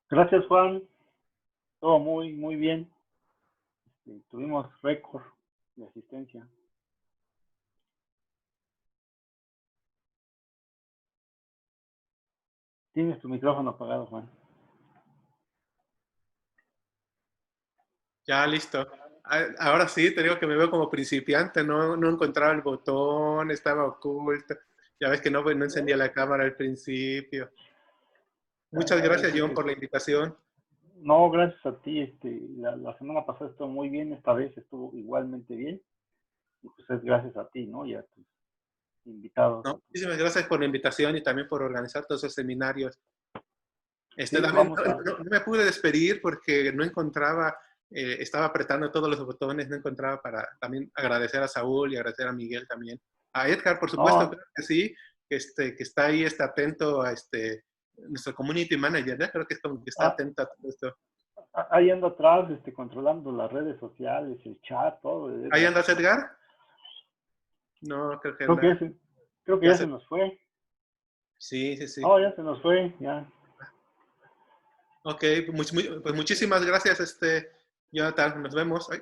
Gracias, Juan. Todo muy, muy bien. Tuvimos récord de asistencia. Tienes tu micrófono apagado, Juan. Ya, listo. Ahora sí, te digo que me veo como principiante, no encontraba el botón, estaba oculto. Ya ves que no encendía la cámara al principio. Muchas gracias, John, por la invitación. No, gracias a ti. La semana pasada estuvo muy bien, esta vez estuvo igualmente bien. Y pues es gracias a ti, ¿no? Y a tus invitados. No, muchísimas gracias por la invitación y también por organizar todos esos seminarios. Sí, También no me pude despedir porque no encontraba, estaba apretando todos los botones, no encontraba para también agradecer a Saúl y agradecer a Miguel también. A Edgar, por supuesto, No. creo que sí, que está ahí, está atento a nuestro community manager, ¿no? Creo que es como que está atento a todo esto. Ahí ando atrás, controlando las redes sociales, el chat, todo. ¿Ahí andas, Edgar? No, creo que creo que ya se nos fue. Sí, sí, sí. Oh, ya se nos fue, ya. Ok, pues muchísimas gracias, Jonathan. Nos vemos. Ay.